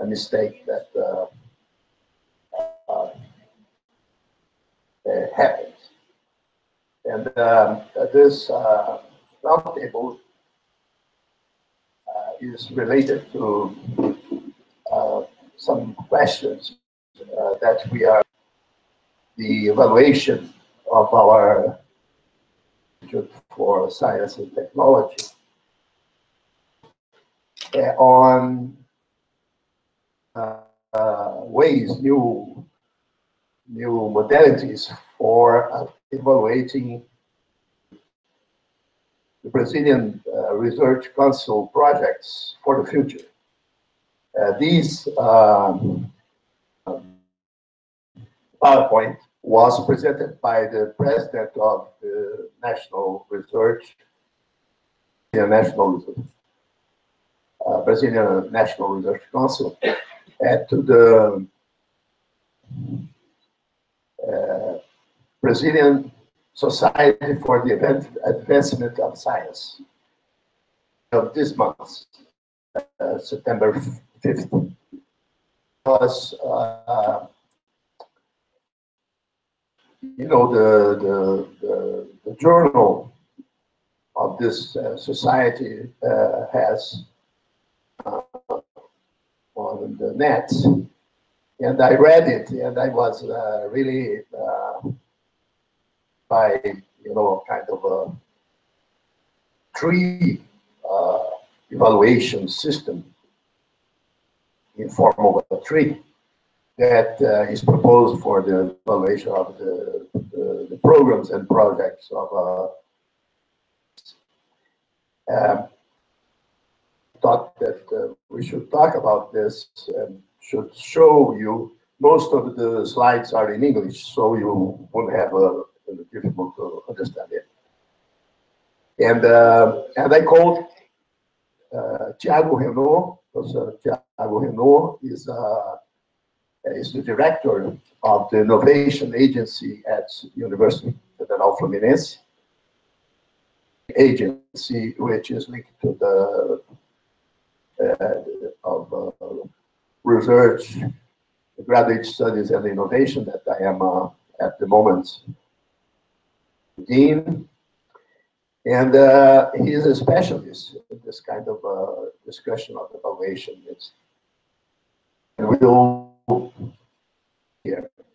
a mistake that happened. And this roundtable is related to some questions that we are the evaluation of our Institute for Science and Technology on ways, new modalities for evaluating the Brazilian Research Council projects for the future. These PowerPoint was presented by the president of the National Research, Brazilian National Research Council, to the Brazilian Society for the Advancement of Science of this month, September 5th. Because you know, the journal of this society has on the net, and I read it, and I was really by, you know, kind of a tree evaluation system in form of a tree that is proposed for the evaluation of the programs and projects of thought that we should talk about this and should show you. Most of the slides are in English, so you won't have a difficult to understand it. And I called Thiago Renault, because Thiago Renault is the director of the Innovation Agency at University Federal Fluminense, agency which is linked to the research, graduate studies and innovation that I am at the moment dean. And he is a specialist in this kind of discussion of evaluation.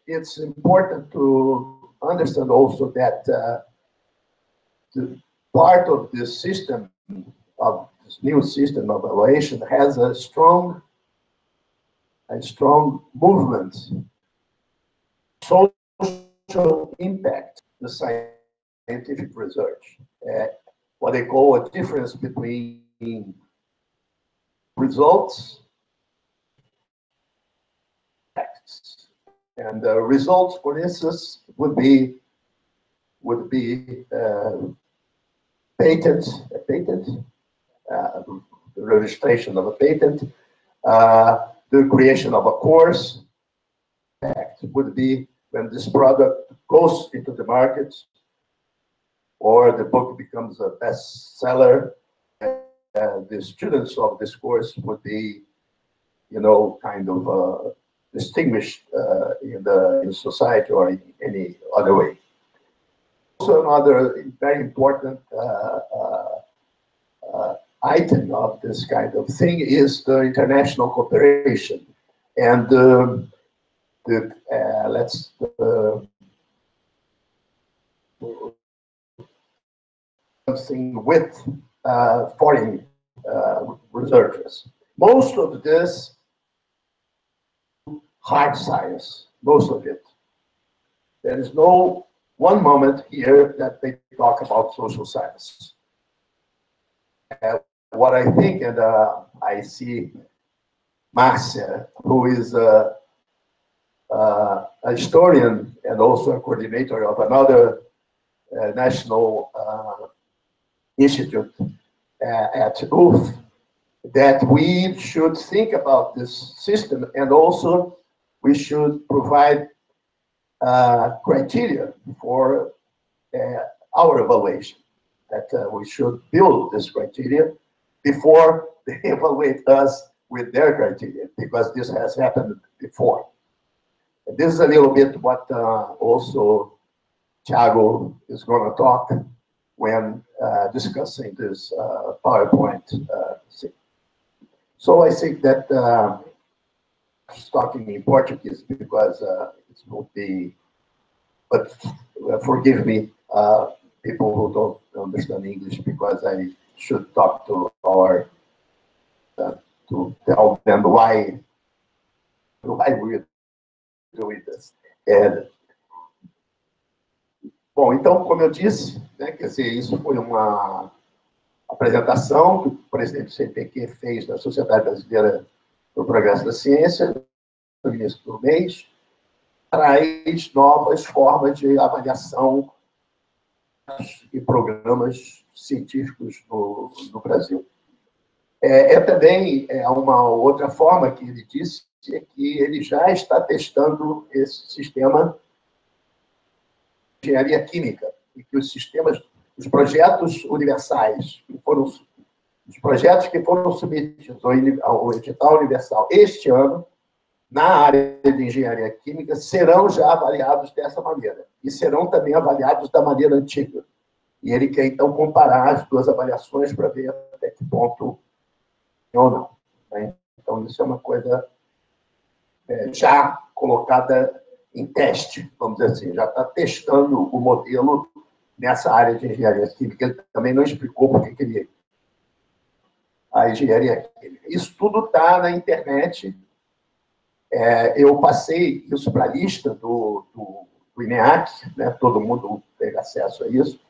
It's important to understand also that the part of this system, of this new system of evaluation, has a strong movement, social impact, the scientific research. What they call a difference between results and results, for instance, would be patent, the registration of a patent, the creation of a course. Fact would be when this product goes into the market, or the book becomes a bestseller. The students of this course would be, you know, kind of distinguished in society or in any other way. Also, another very important item of this kind of thing is the international cooperation, and something with foreign researchers. Most of this hard science, most of it. There is no one moment here that they talk about social science. What I think, and I see Marcia, who is a historian and also a coordinator of another national institute at UF, that we should think about this system, and also we should provide criteria for our evaluation, that we should build this criteria before they evaluate us with their criteria, because this has happened before. And this is a little bit what also Thiago is going to talk when discussing this PowerPoint thing. So I think that talking in Portuguese because it will be, but forgive me, people who don't understand English, because I should talk to our, to tell them why we're doing this. Bom, então, como eu disse, né, quer dizer, isso foi uma apresentação que o presidente do CNPq fez da Sociedade Brasileira do Progresso da Ciência, no início do mês, traz novas formas de avaliação e programas científicos no Brasil. Também uma outra forma que ele disse é que ele já está testando esse sistema de engenharia química, e que os sistemas, os projetos universais, os projetos que foram submetidos ao edital universal este ano, na área de engenharia química, serão já avaliados dessa maneira, e serão também avaliados da maneira antiga. E ele quer, então, comparar as duas avaliações para ver até que ponto ou não. Né? Então, isso é uma coisa já colocada em teste, vamos dizer assim, já está testando o modelo nessa área de engenharia química. Ele também não explicou por que ele... A engenharia química. Isso tudo está na internet. Eu passei isso para a lista do INEAC, né? Todo mundo teve acesso a isso.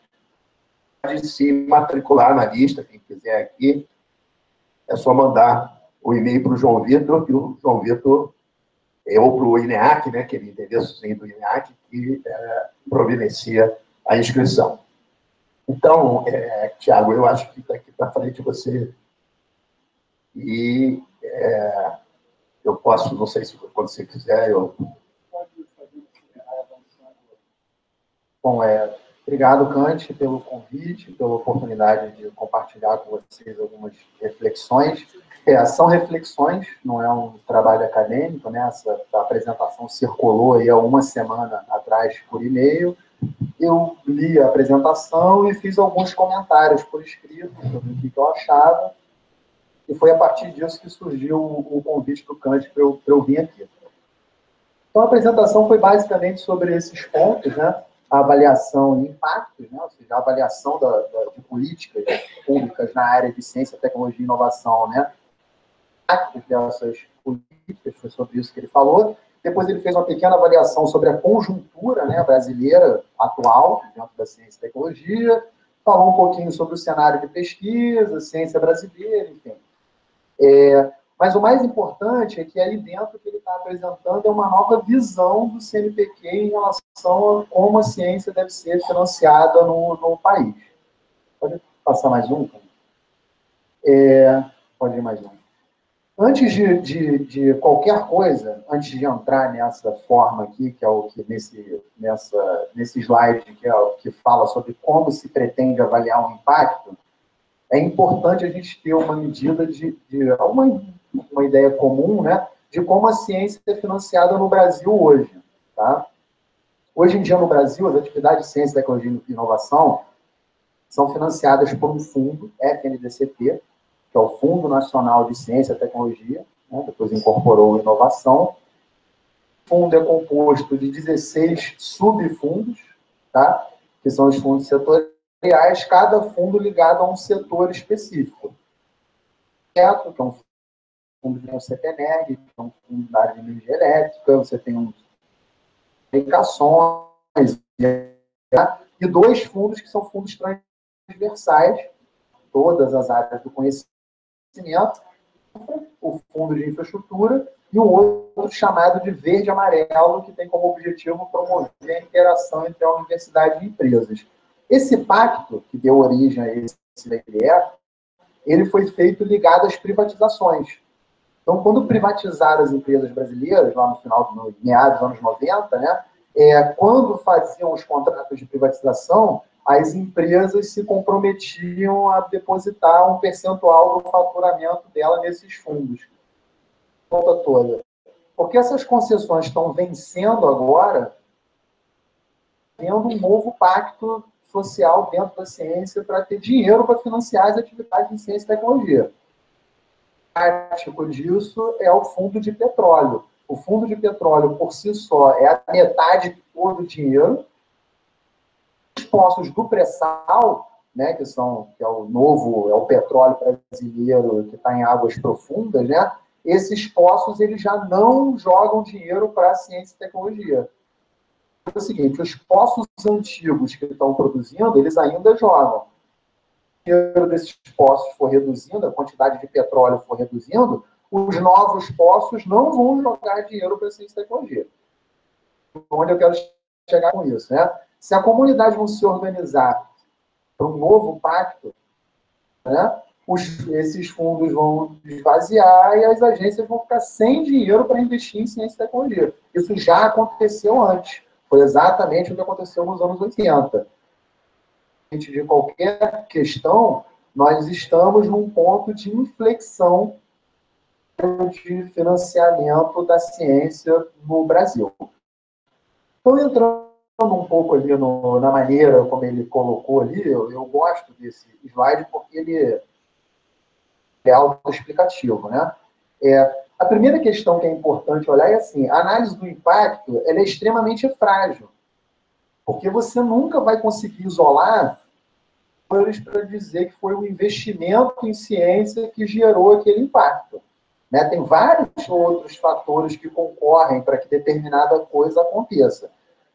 Pode se matricular na lista, quem quiser aqui, é só mandar o e-mail para o João Vitor, e o João Vitor, ou para o INEAC, né, aquele endereçozinho do INEAC, que providencia a inscrição. Então, Thiago, eu acho que está aqui para frente você, e eu posso, não sei se quando você quiser, eu... Bom, obrigado, Cante, pelo convite, pela oportunidade de compartilhar com vocês algumas reflexões. São reflexões, não é um trabalho acadêmico, né? Essa apresentação circulou aí há uma semana atrás por e-mail. Eu li a apresentação e fiz alguns comentários por escrito sobre o que eu achava, e foi a partir disso que surgiu o convite do Cante para eu vir aqui. Então, a apresentação foi basicamente sobre esses pontos, né? A avaliação de impactos, né? Ou seja, a avaliação de políticas públicas na área de ciência, tecnologia e inovação, né? Impactos dessas políticas, foi sobre isso que ele falou. Depois ele fez uma pequena avaliação sobre a conjuntura, né, brasileira atual, dentro da ciência e tecnologia, falou um pouquinho sobre o cenário de pesquisa, ciência brasileira, enfim. Mas o mais importante é que ali dentro que ele está apresentando é uma nova visão do CNPq em relação a como a ciência deve ser financiada no país. Pode passar mais um? Pode ir mais um. Antes de qualquer coisa, antes de entrar nessa forma aqui, que é o que nesse slide, que é o que fala sobre como se pretende avaliar um impacto, é importante a gente ter uma medida uma ideia comum, né, de como a ciência é financiada no Brasil hoje. Tá? Hoje em dia, no Brasil, as atividades de ciência, tecnologia e inovação são financiadas por um fundo, FNDCT, que é o Fundo Nacional de Ciência e Tecnologia, né, depois incorporou inovação. O fundo é composto de 16 subfundos, tá, que são os fundos setoriais, cada fundo ligado a um setor específico. Que é um fundo de CPNEG, que é um fundo da área de energia elétrica, você tem aplicações, e 2 fundos que são fundos transversais, todas as áreas do conhecimento, o fundo de infraestrutura e um outro chamado de verde amarelo, que tem como objetivo promover a interação entre a universidade e empresas. Esse pacto, que deu origem a esse DPE, ele foi feito ligado às privatizações. Então, quando privatizaram as empresas brasileiras, lá no final, meados dos anos 90, né, quando faziam os contratos de privatização, as empresas se comprometiam a depositar um percentual do faturamento dela nesses fundos. volta toda. Porque essas concessões estão vencendo agora, tendo um novo pacto social dentro da ciência para ter dinheiro para financiar as atividades de ciência e tecnologia. O prático disso é o fundo de petróleo. O fundo de petróleo, por si só, é a metade de todo o dinheiro. Os poços do pré-sal, né, que é o novo, é o petróleo brasileiro que está em águas profundas, né? Esses poços eles já não jogam dinheiro para a ciência e tecnologia. É o seguinte, os poços antigos que estão produzindo, eles ainda jogam. O dinheiro desses poços for reduzindo, a quantidade de petróleo for reduzindo, os novos poços não vão jogar dinheiro para a ciência e tecnologia. Onde eu quero chegar com isso, né? Se a comunidade não se organizar para um novo pacto, né, esses fundos vão esvaziar e as agências vão ficar sem dinheiro para investir em ciência e tecnologia. Isso já aconteceu antes. Foi exatamente o que aconteceu nos anos 80. De qualquer questão, nós estamos num ponto de inflexão de financiamento da ciência no Brasil. Então, entrando um pouco ali na maneira como ele colocou ali, eu gosto desse slide porque ele é autoexplicativo, né? A primeira questão que é importante olhar é assim, a análise do impacto ela é extremamente frágil, porque você nunca vai conseguir isolar para dizer que foi o investimento em ciência que gerou aquele impacto. Né? Tem vários outros fatores que concorrem para que determinada coisa aconteça.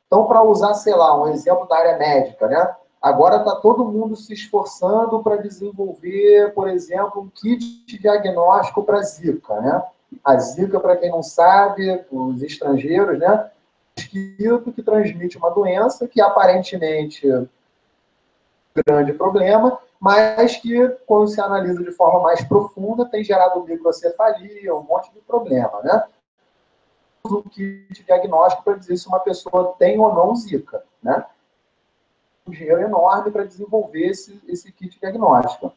Então, para usar, sei lá, um exemplo da área médica, né? Agora está todo mundo se esforçando para desenvolver, por exemplo, um kit de diagnóstico para Zika, né? A Zika, para quem não sabe, os estrangeiros, né? Mosquito que transmite uma doença que aparentemente é um grande problema, mas que, quando se analisa de forma mais profunda, tem gerado microcefalia, um monte de problema, né? Um kit diagnóstico para dizer se uma pessoa tem ou não Zika, né? Um dinheiro enorme para desenvolver esse kit diagnóstico.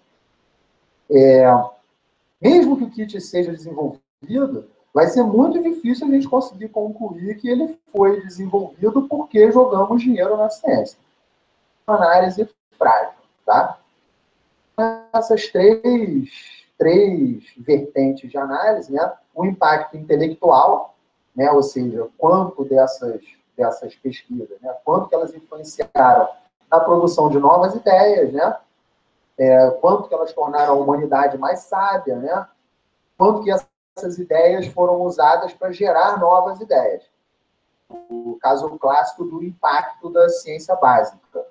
Mesmo que o kit seja desenvolvido, vai ser muito difícil a gente conseguir concluir que ele foi desenvolvido porque jogamos dinheiro na ciência. Uma análise frágil, tá? Essas três vertentes de análise, né? O impacto intelectual, né? Ou seja, quanto dessas pesquisas, né? Quanto que elas influenciaram na produção de novas ideias, né? Quanto que elas tornaram a humanidade mais sábia, né? Quanto que essas ideias foram usadas para gerar novas ideias. O caso clássico do impacto da ciência básica,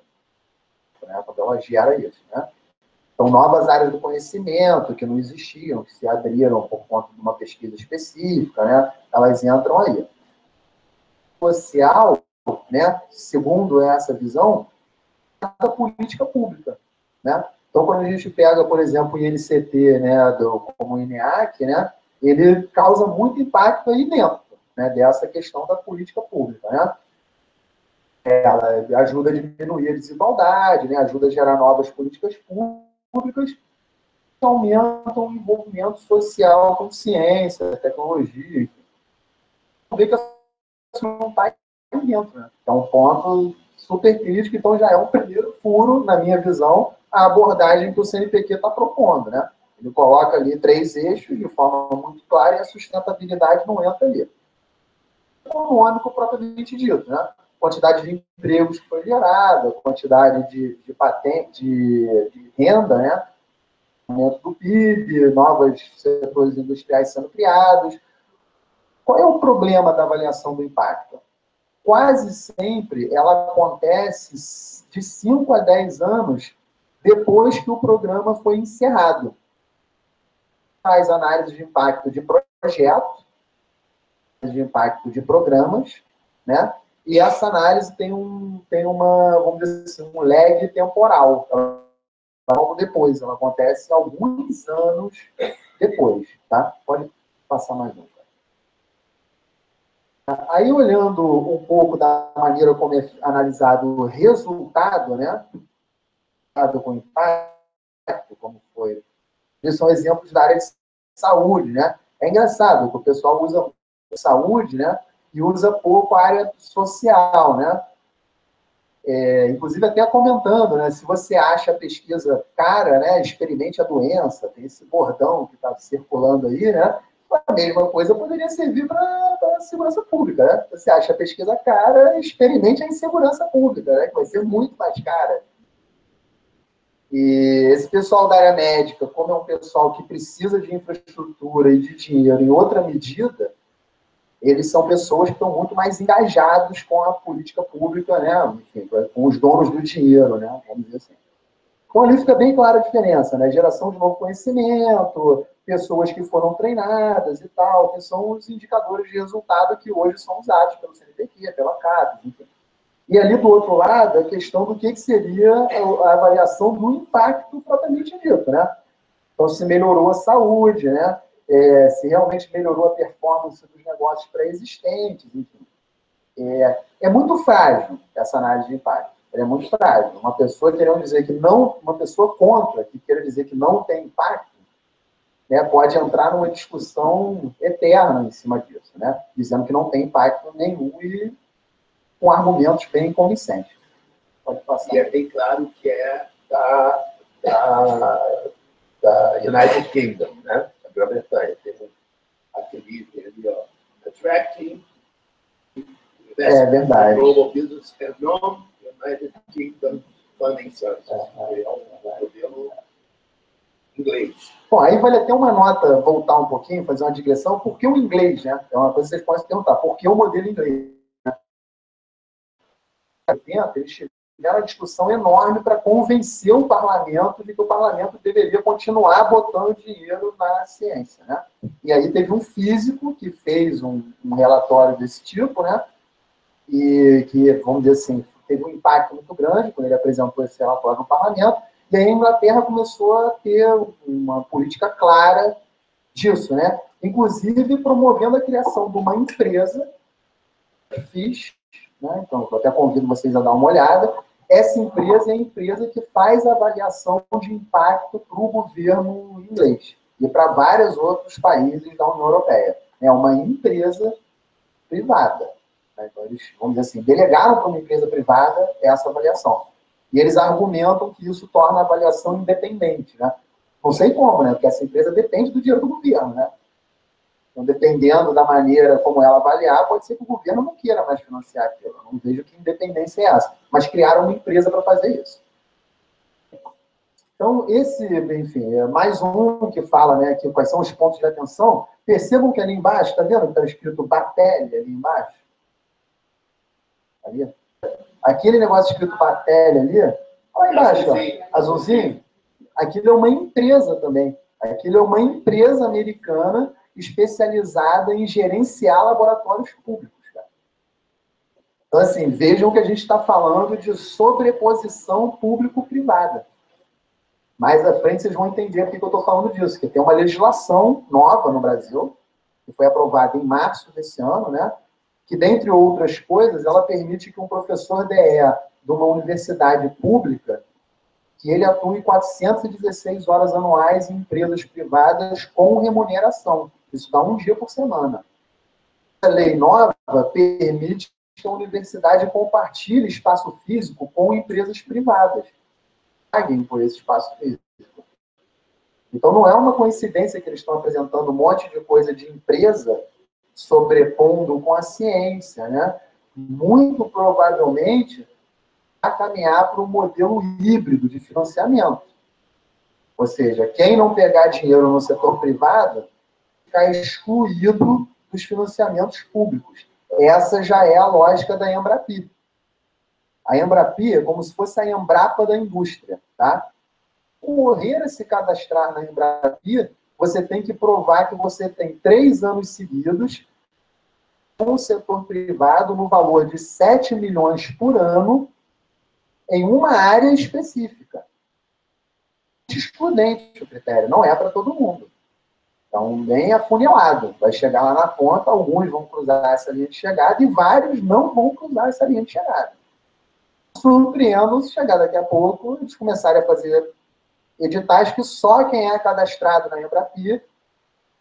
né? Quando ela gera isso, né? Então, novas áreas do conhecimento que não existiam, que se abriram por conta de uma pesquisa específica, né? Elas entram aí. Social, né? Segundo essa visão, da política pública, né? Então, quando a gente pega, por exemplo, o INCT, né, como o INEAC, né, ele causa muito impacto aí dentro, né, dessa questão da política pública, né? Ela ajuda a diminuir a desigualdade, né, ajuda a gerar novas políticas públicas que aumentam o envolvimento social com ciência, tecnologia. Vamos ver que isso não está aí dentro, né? É um ponto super crítico, então já é um primeiro furo, na minha visão, a abordagem que o CNPq está propondo, né? Ele coloca ali 3 eixos de forma muito clara e a sustentabilidade não entra ali. Econômico propriamente dito, né? Quantidade de empregos que foi gerada, quantidade de patente, de renda, né? Aumento do PIB, novos setores industriais sendo criados. Qual é o problema da avaliação do impacto? Quase sempre ela acontece de 5 a 10 anos depois que o programa foi encerrado. Faz análise de impacto de projetos, de impacto de programas, né? E essa análise tem uma, vamos dizer assim, um lag temporal. Logo depois, ela acontece alguns anos depois, tá? Pode passar mais um. Aí, olhando um pouco da maneira como é analisado o resultado, né? Com impacto, como foi. Esses são exemplos da área de saúde, né? É engraçado que o pessoal usa saúde, né? E usa pouco a área social, né? Inclusive até comentando, né? Se você acha a pesquisa cara, né? Experimente a doença, tem esse bordão que está circulando aí, né? A mesma coisa poderia servir para a segurança pública, né? Você acha a pesquisa cara, experimente a insegurança pública, né? Que vai ser muito mais cara. E esse pessoal da área médica, como é um pessoal que precisa de infraestrutura e de dinheiro em outra medida, eles são pessoas que estão muito mais engajados com a política pública, né? Enfim, com os donos do dinheiro, né? Vamos dizer assim. Então, ali fica bem clara a diferença, né? Geração de novo conhecimento, pessoas que foram treinadas e tal, que são os indicadores de resultado que hoje são usados pelo CNPq, pela CAPES, enfim. E ali do outro lado, a questão do que seria a avaliação do impacto propriamente dito, né? Então, se melhorou a saúde, né? Se realmente melhorou a performance dos negócios pré-existentes, enfim. É muito frágil essa análise de impacto. Ela é muito frágil. Uma pessoa querendo dizer que não, uma pessoa contra, que queira dizer que não tem impacto, né, pode entrar numa discussão eterna em cima disso, né? Dizendo que não tem impacto nenhum e com argumentos bem convincentes. Pode passar. E é bem claro que é da United Kingdom, né? Da Grã-Bretanha. Tem aquele ali, ó, Attracting verdade. Global Business and Non-United Kingdom Funding Services. É um modelo inglês. Bom, aí vale até uma nota, voltar um pouquinho, fazer uma digressão. Por que o inglês, né? É uma coisa que vocês podem se perguntar. Por que o modelo inglês? Eles tiveram uma discussão enorme para convencer o parlamento de que o parlamento deveria continuar botando dinheiro na ciência, né? E aí teve um físico que fez um relatório desse tipo, né? E que, vamos dizer assim, teve um impacto muito grande quando ele apresentou esse relatório no parlamento. E aí a Inglaterra começou a ter uma política clara disso, né? Inclusive promovendo a criação de uma empresa, FIS, né? Então, eu até convido vocês a dar uma olhada. Essa empresa é a empresa que faz a avaliação de impacto para o governo inglês e para vários outros países da União Europeia. É uma empresa privada. Né? Então, eles, vamos dizer assim, delegaram para uma empresa privada essa avaliação. E eles argumentam que isso torna a avaliação independente. Né? Não sei como, né? Porque essa empresa depende do dinheiro do governo, né? Então, dependendo da maneira como ela avaliar, pode ser que o governo não queira mais financiar aquilo. Eu não vejo que independência é essa. Mas criaram uma empresa para fazer isso. Então, esse, enfim, é mais um que fala, né, que quais são os pontos de atenção. Percebam que ali embaixo, está vendo que está escrito Battelle ali embaixo? Ali. Aquele negócio escrito Battelle ali, olha lá embaixo, ó, azulzinho. Aquilo é uma empresa também. Aquilo é uma empresa americana especializada em gerenciar laboratórios públicos. Cara. Então, assim, vejam que a gente está falando de sobreposição público-privada. Mais à frente vocês vão entender por que eu estou falando disso, que tem uma legislação nova no Brasil, que foi aprovada em março desse ano, né? Que, dentre outras coisas, ela permite que um professor DE de uma universidade pública que ele atue 416 horas anuais em empresas privadas com remuneração. Isso dá um dia por semana. A lei nova permite que a universidade compartilhe espaço físico com empresas privadas. Paguem por esse espaço físico. Então, não é uma coincidência que eles estão apresentando um monte de coisa de empresa sobrepondo com a ciência, né? Muito provavelmente a caminhar para um modelo híbrido de financiamento. Ou seja, quem não pegar dinheiro no setor privado ficar excluído dos financiamentos públicos. Essa já é a lógica da Embrapi. A Embrapi é como se fosse a Embrapa da indústria, tá? Correr a se cadastrar na Embrapi, você tem que provar que você tem 3 anos seguidos com o setor privado no valor de 7 milhões por ano em uma área específica. Excludente o critério, não é para todo mundo. Então, bem afunilado. Vai chegar lá na ponta, alguns vão cruzar essa linha de chegada e vários não vão cruzar essa linha de chegada. Surpreendo se chegar daqui a pouco eles começarem a fazer editais que só quem é cadastrado na Embrapi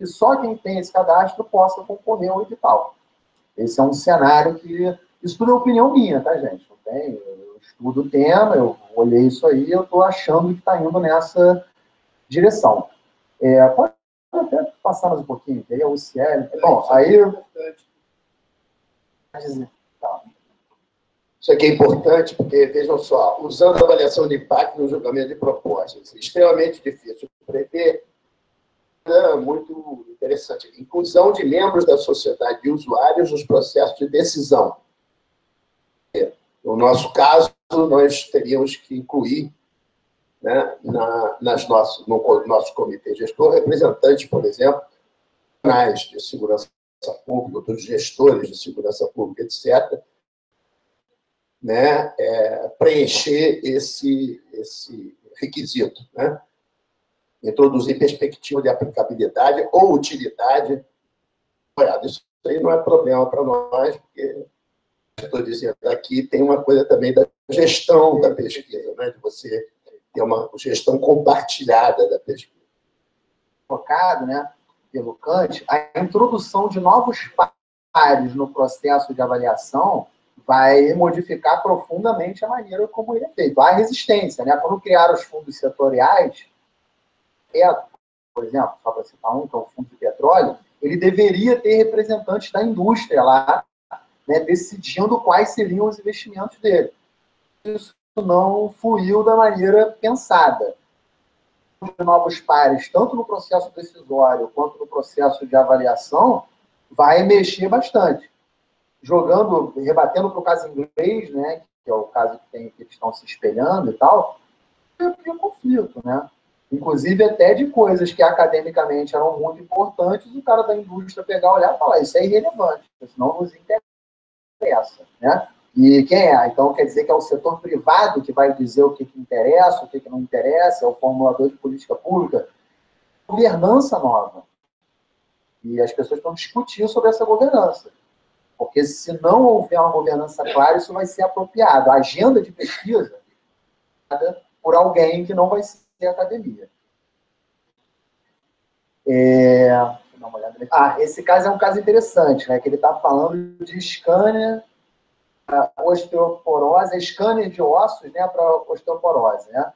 que só quem tem esse cadastro possa concorrer ao edital. Esse é um cenário que... Isso tudo é opinião minha, tá, gente? Não tem, eu estudo o tema, eu olhei isso aí, eu estou achando que está indo nessa direção. Pode até passar mais um pouquinho, que aí é o UCL. Bom, aí... Isso aqui é importante, porque, vejam só, usando a avaliação de impacto no julgamento de propostas, extremamente difícil de prever, é muito interessante. Inclusão de membros da sociedade de usuários nos processos de decisão. No nosso caso, nós teríamos que incluir, né, no nosso comitê gestor, representantes, por exemplo, de segurança pública, dos gestores de segurança pública, etc., né, preencher esse requisito, né? Introduzir perspectiva de aplicabilidade ou utilidade. Isso aí não é problema para nós, porque, estou dizendo aqui, tem uma coisa também da gestão da pesquisa, né, de você ter uma gestão compartilhada da pesquisa. Colocado, né, pelo Kant, a introdução de novos pares no processo de avaliação vai modificar profundamente a maneira como ele é feito. Há resistência, né? Quando criaram os fundos setoriais, por exemplo, só para citar um, que é o Fundo de Petróleo, ele deveria ter representantes da indústria lá, né, decidindo quais seriam os investimentos dele. Isso não fluiu da maneira pensada. De novos pares, tanto no processo decisório quanto no processo de avaliação, vai mexer bastante. Jogando, rebatendo para o caso inglês, né, que é o caso que eles estão se espelhando e tal, é conflito, né? Inclusive até de coisas que academicamente eram muito importantes, o cara da indústria pegar, olhar e falar, isso é irrelevante, isso não nos interessa, né? E quem é? Então quer dizer que é o setor privado que vai dizer o que interessa, o que não interessa, é o formulador de política pública. Governança nova. E as pessoas estão discutindo sobre essa governança. Porque se não houver uma governança clara, isso vai ser apropriado. A agenda de pesquisa por alguém que não vai ser a academia. Esse caso é um caso interessante, né? Que ele está falando de scanner, osteoporose, scanner de ossos, né, para osteoporose, né?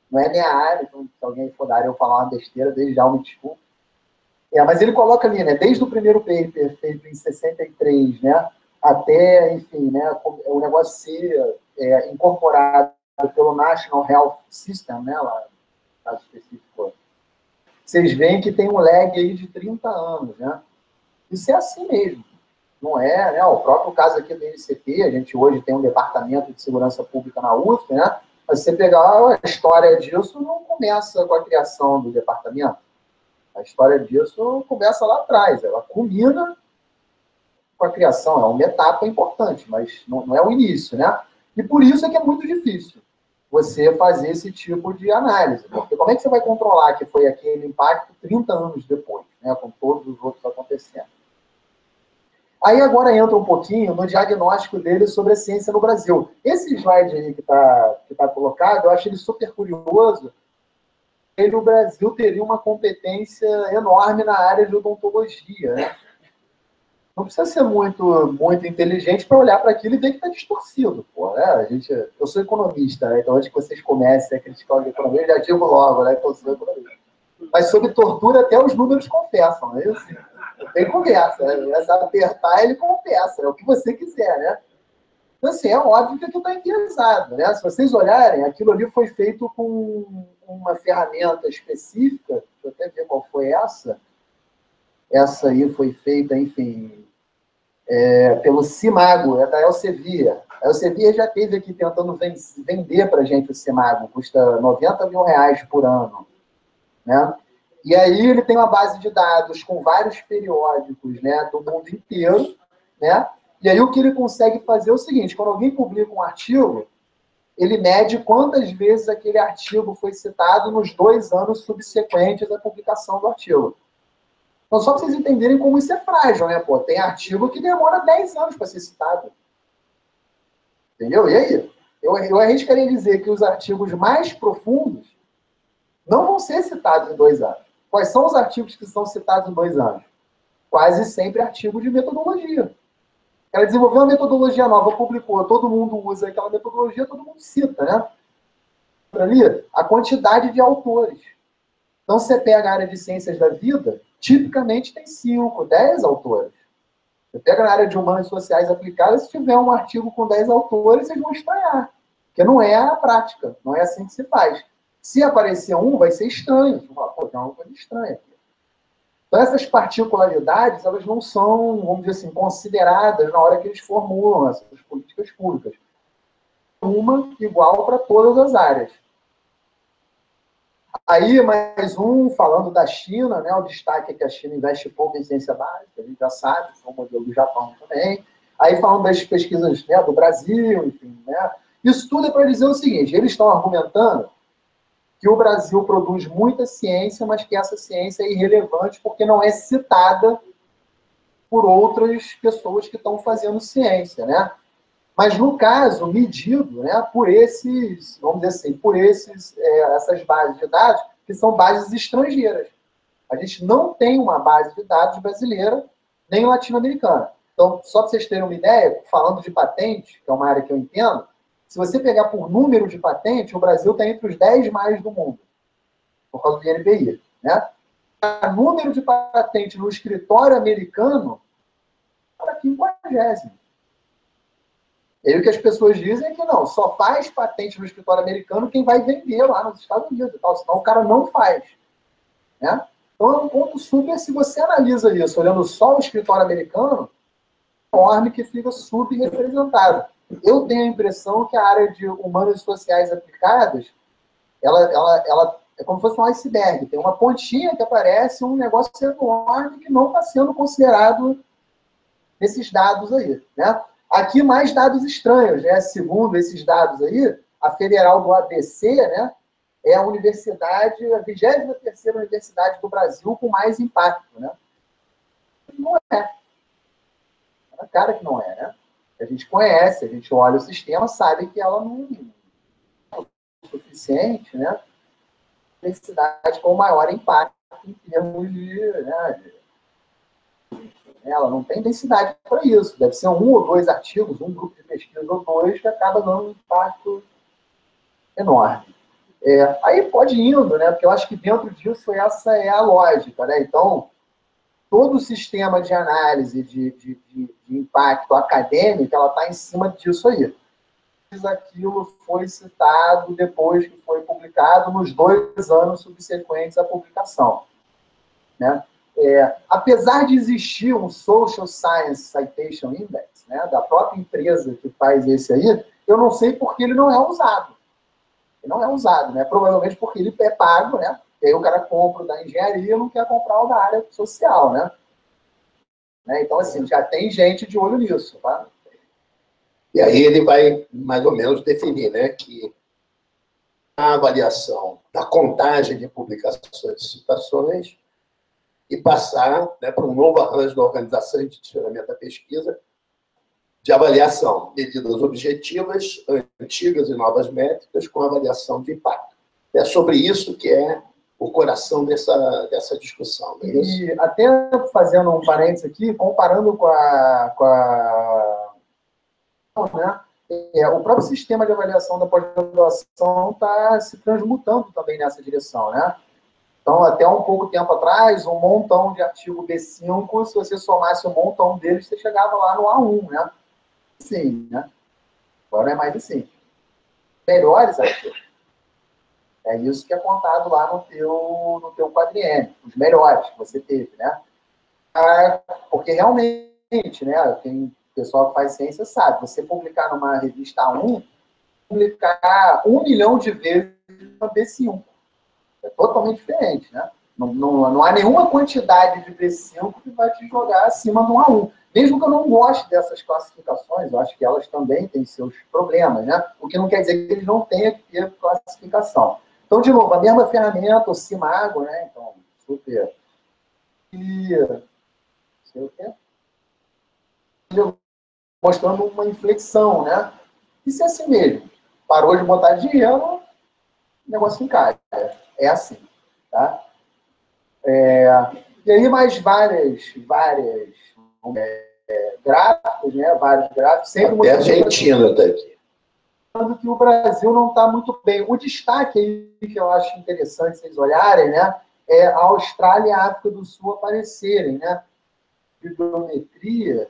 Não é minha área, então se alguém for da área eu falar uma besteira, desde já me desculpo. Mas ele coloca ali, né, desde o primeiro paper feito em 63, né, até, enfim, né, o negócio ser incorporado pelo National Health System, né, lá, no caso específico. Vocês veem que tem um lag aí de 30 anos, né? Isso é assim mesmo. Não é, né? O próprio caso aqui do INCP, a gente hoje tem um departamento de segurança pública na UF, né? Mas você pegar a história disso, não começa com a criação do departamento. A história disso começa lá atrás, ela culmina com a criação, é uma etapa importante, mas não é o início, né? E por isso é que é muito difícil você fazer esse tipo de análise, porque como é que você vai controlar que foi aquele impacto 30 anos depois, né, com todos os outros acontecendo? Aí agora entra um pouquinho no diagnóstico dele sobre a ciência no Brasil. Esse slide aí que tá colocado, eu acho ele super curioso. O Brasil teria uma competência enorme na área de odontologia, né? Não precisa ser muito inteligente para olhar para aquilo e ver que está distorcido. Pô, né? Eu sou economista, né? Então antes que vocês comecem a criticar o economia, eu já digo logo, né, que eu sou economista. Mas sobre tortura até os números confessam, não é isso? Tem conversa, né? Se apertar, ele confessa, é o que você quiser, né? Então, assim, é óbvio que aquilo está enviesado, né? Se vocês olharem, aquilo ali foi feito com uma ferramenta específica, deixa eu até ver qual foi essa. Essa aí foi feita, enfim, pelo Cimago, é da Elsevier. A Elsevier já esteve aqui tentando vender para a gente o Cimago, custa 90 mil reais por ano, né? E aí ele tem uma base de dados com vários periódicos, né, do mundo inteiro, né? E aí o que ele consegue fazer é o seguinte, quando alguém publica um artigo, ele mede quantas vezes aquele artigo foi citado nos 2 anos subsequentes à publicação do artigo. Então, só para vocês entenderem como isso é frágil, né? Pô, tem artigo que demora 10 anos para ser citado. Entendeu? E aí? Eu arriscaria dizer que os artigos mais profundos não vão ser citados em 2 anos. Quais são os artigos que são citados em 2 anos? Quase sempre artigo de metodologia. Ela desenvolveu uma metodologia nova, publicou, todo mundo usa aquela metodologia, todo mundo cita, né? Ali, a quantidade de autores. Então, você pega a área de ciências da vida, tipicamente tem 5, 10 autores. Você pega na área de humanas sociais aplicadas, se tiver um artigo com 10 autores, vocês vão estranhar. Porque não é a prática, não é assim que se faz. Se aparecer um, vai ser estranho. Você fala, pô, tem uma coisa estranha aqui. Então, essas particularidades, elas não são, vamos dizer assim, consideradas na hora que eles formulam essas políticas públicas. Uma igual para todas as áreas. Aí, mais um, falando da China, né, o destaque é que a China investe pouco em ciência básica, a gente já sabe, é o modelo do Japão também. Aí, falando das pesquisas, né, do Brasil, enfim, né, isso tudo é para dizer o seguinte, eles estão argumentando que o Brasil produz muita ciência, mas que essa ciência é irrelevante porque não é citada por outras pessoas que estão fazendo ciência, né? Mas, no caso, medido, né, por esses, vamos dizer assim, por essas bases de dados, que são bases estrangeiras. A gente não tem uma base de dados brasileira, nem latino-americana. Então, só para vocês terem uma ideia, falando de patente, que é uma área que eu entendo, se você pegar por número de patente, o Brasil está entre os 10 mais do mundo, por causa do INPI, né? O número de patente no escritório americano está 50º. E aí o que as pessoas dizem é que não, só faz patente no escritório americano quem vai vender lá nos Estados Unidos e tal, senão o cara não faz. Né? Então é um ponto super, se você analisa isso, olhando só o escritório americano, é enorme que fica subrepresentado. Eu tenho a impressão que a área de humanas sociais aplicadas, ela é como se fosse um iceberg, tem uma pontinha que aparece, um negócio enorme que não está sendo considerado nesses dados aí, né? Aqui, mais dados estranhos, né? Segundo esses dados aí, a Federal do ABC, né, é a universidade, a 23ª universidade do Brasil com mais impacto, né? Não é. É a cara que não é, né? A gente conhece, a gente olha o sistema, sabe que ela não é o suficiente, né? Universidade com maior impacto em termos de, né, ela não tem densidade para isso. Deve ser 1 ou 2 artigos, um grupo de pesquisa ou 2, que acaba dando um impacto enorme. Aí pode ir indo, né? Porque eu acho que dentro disso essa é a lógica, né? Então, todo o sistema de análise de impacto acadêmico, ela está em cima disso aí. Aquilo foi citado depois que foi publicado nos 2 anos subsequentes à publicação, né? Apesar de existir um Social Science Citation Index, né, da própria empresa que faz esse aí, eu não sei porque ele não é usado. Ele não é usado, né? Provavelmente porque ele é pago, né? E aí o cara compra o da engenharia e não quer comprar o da área social, né? Então, assim, já tem gente de olho nisso, tá? E aí ele vai, mais ou menos, definir, né, que a avaliação da contagem de publicações e citações e passar, né, para um novo arranjo da organização e direcionamento da pesquisa, de avaliação, medidas objetivas, antigas e novas métricas, com avaliação de impacto. É sobre isso que é o coração dessa discussão. Não é isso? E até fazendo um parênteses aqui, comparando com né, o próprio sistema de avaliação da pós-graduação está se transmutando também nessa direção, né? Então, até um pouco tempo atrás, um montão de artigo B5, se você somasse um montão deles, você chegava lá no A1, né? Sim, né? Agora não é mais assim. Melhores artigos. É isso que é contado lá no teu quadriênio. Os melhores que você teve, né? Porque realmente, né? Tem pessoal que faz ciência sabe, você publicar numa revista A1, publicar 1 milhão de vezes uma B5. É totalmente diferente, né? Não há nenhuma quantidade de B5 que vai te jogar acima do A1. Mesmo que eu não goste dessas classificações, eu acho que elas também têm seus problemas, né? O que não quer dizer que eles não tenham que ter classificação. Então, de novo, a mesma ferramenta, o Simago, né? Então, super. E sei o quê? Mostrando uma inflexão, né? Isso é assim mesmo. Parou de botar dinheiro, o negócio encaixa. É assim, tá? E aí mais várias gráficos, né? Vários gráficos. Sempre até a Argentina está aqui. Que o Brasil não está muito bem. O destaque aí que eu acho interessante vocês olharem, né? É a Austrália e a África do Sul aparecerem, né? Bibliometria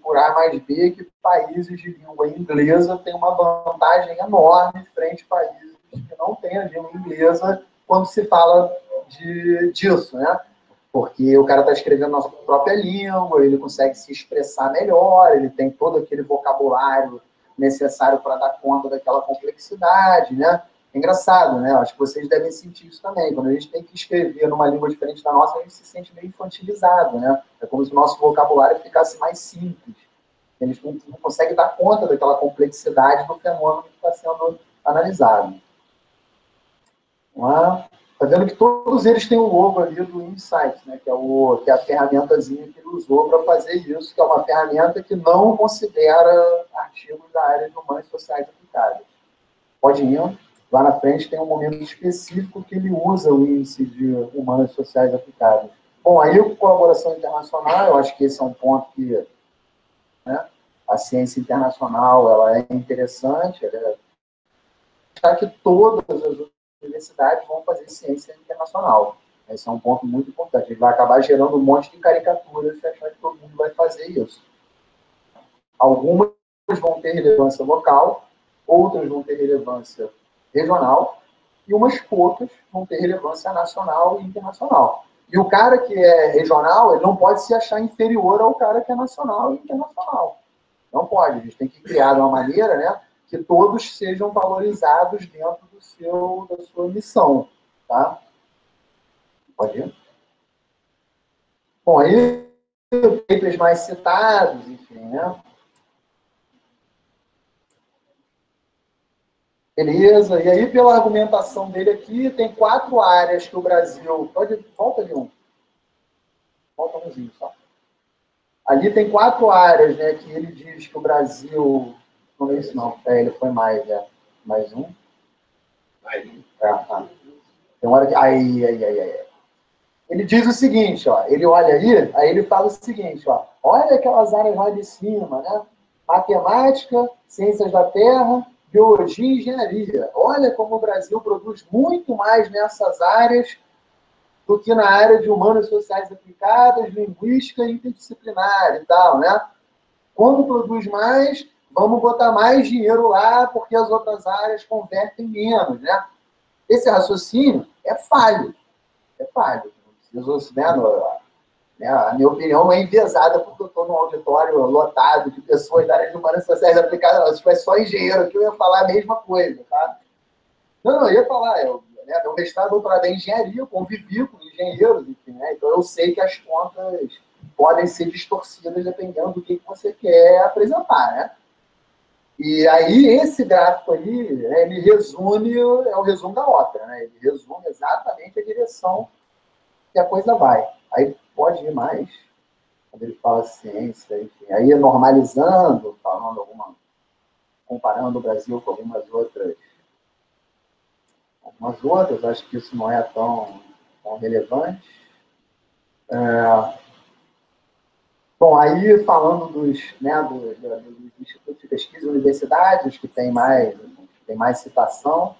por A mais B que países de língua inglesa têm uma vantagem enorme frente a países que não têm a língua inglesa quando se fala disso, né? Porque o cara está escrevendo na sua própria língua, ele consegue se expressar melhor, ele tem todo aquele vocabulário necessário para dar conta daquela complexidade, né? É engraçado, né? Acho que vocês devem sentir isso também. Quando a gente tem que escrever numa língua diferente da nossa, a gente se sente meio infantilizado, né? É como se o nosso vocabulário ficasse mais simples. A gente não consegue dar conta daquela complexidade do fenômeno que está sendo analisado. Está vendo que todos eles têm o logo ali do Insights, né? Que é a ferramentazinha que ele usou para fazer isso, que é uma ferramenta que não considera artigos da área de humanas sociais aplicadas. Pode ir, lá na frente tem um momento específico que ele usa o índice de humanas sociais aplicadas. Bom, aí a colaboração internacional, eu acho que esse é um ponto que, né, a ciência internacional ela é interessante, está que todas as universidades vão fazer ciência internacional. Esse é um ponto muito importante. Ele vai acabar gerando um monte de caricaturas se achar que todo mundo vai fazer isso. Algumas vão ter relevância local, outras vão ter relevância regional, e umas poucas vão ter relevância nacional e internacional. E o cara que é regional, ele não pode se achar inferior ao cara que é nacional e internacional. Não pode. A gente tem que criar de uma maneira, né, que todos sejam valorizados dentro da sua missão. Tá? Pode ir? Bom, aí, papers mais citados, enfim, né? Beleza, e aí pela argumentação dele aqui, tem 4 áreas que o Brasil... Volta ali um. Volta umzinho só. Ali tem 4 áreas, né, que ele diz que o Brasil... Não é isso não, ele foi mais, né? Mais um. Tá. Tem uma hora que... Aí. Ele diz o seguinte, ó, ele olha aí ele fala o seguinte, ó, olha aquelas áreas lá de cima, né? Matemática, ciências da terra, biologia e engenharia. Olha como o Brasil produz muito mais nessas áreas do que na área de humanas sociais aplicadas, linguística e interdisciplinar e tal, né? Como produz mais, vamos botar mais dinheiro lá porque as outras áreas convertem menos, né? Esse raciocínio é falho. É falho. A minha opinião é enviesada porque eu estou num auditório lotado de pessoas da área de humanas sociais aplicadas. Não, se tivesse só engenheiro aqui, eu ia falar a mesma coisa, tá? Não, eu ia falar. Meu mestrado, doutorado é engenharia, eu convivi com engenheiros, enfim, né? Então eu sei que as contas podem ser distorcidas dependendo do que você quer apresentar, né? E aí, esse gráfico aí, né, ele resume, é o resumo da ópera, né? Ele resume exatamente a direção que a coisa vai. Aí pode ir mais, quando ele fala ciência, enfim. Aí normalizando, comparando o Brasil com algumas outras, acho que isso não é tão relevante. Bom, aí falando dos institutos de pesquisa e universidades, que tem mais citação.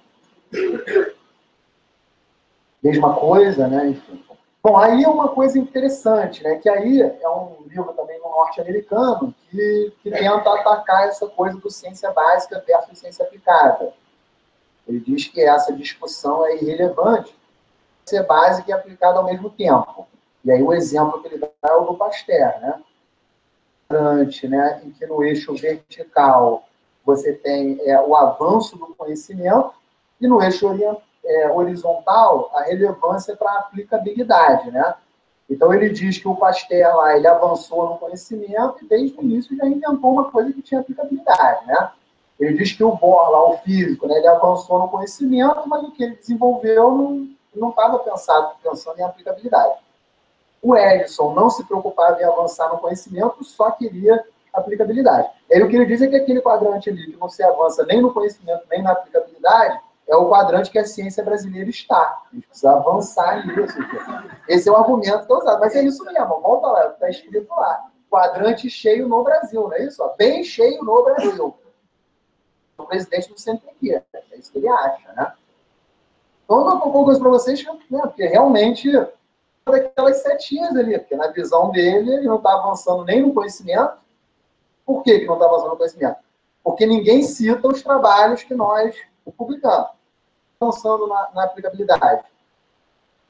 Mesma coisa, né? Enfim. Bom, aí é uma coisa interessante, né? Que aí é um livro também norte-americano que tenta atacar essa coisa do ciência básica versus ciência aplicada. Ele diz que essa discussão é irrelevante, ciência básica e aplicada ao mesmo tempo. E aí o exemplo que ele dá é o do Pasteur, né? Em que no eixo vertical você tem o avanço do conhecimento e no eixo horizontal a relevância para a aplicabilidade, né? Então ele diz que o Pasteur lá ele avançou no conhecimento e desde o início já inventou uma coisa que tinha aplicabilidade, né? Ele diz que o Bohr lá, o físico, né, ele avançou no conhecimento, mas o que ele desenvolveu não estava pensando em aplicabilidade. O Edison não se preocupava em avançar no conhecimento, só queria aplicabilidade. E aí o que ele diz é que aquele quadrante ali, que não se avança nem no conhecimento, nem na aplicabilidade, é o quadrante que a ciência brasileira está. A gente precisa avançar nisso. Esse é o argumento que é usado. Mas é isso mesmo, volta lá, está escrito lá. Quadrante cheio no Brasil, não é isso? Bem cheio no Brasil. O presidente do CNPq, é isso que ele acha, né? Então, eu vou propor coisa para vocês, né, porque realmente, daquelas setinhas ali, porque na visão dele, ele não está avançando nem no conhecimento. Por que não está avançando no conhecimento? Porque ninguém cita os trabalhos que nós publicamos. Avançando na aplicabilidade.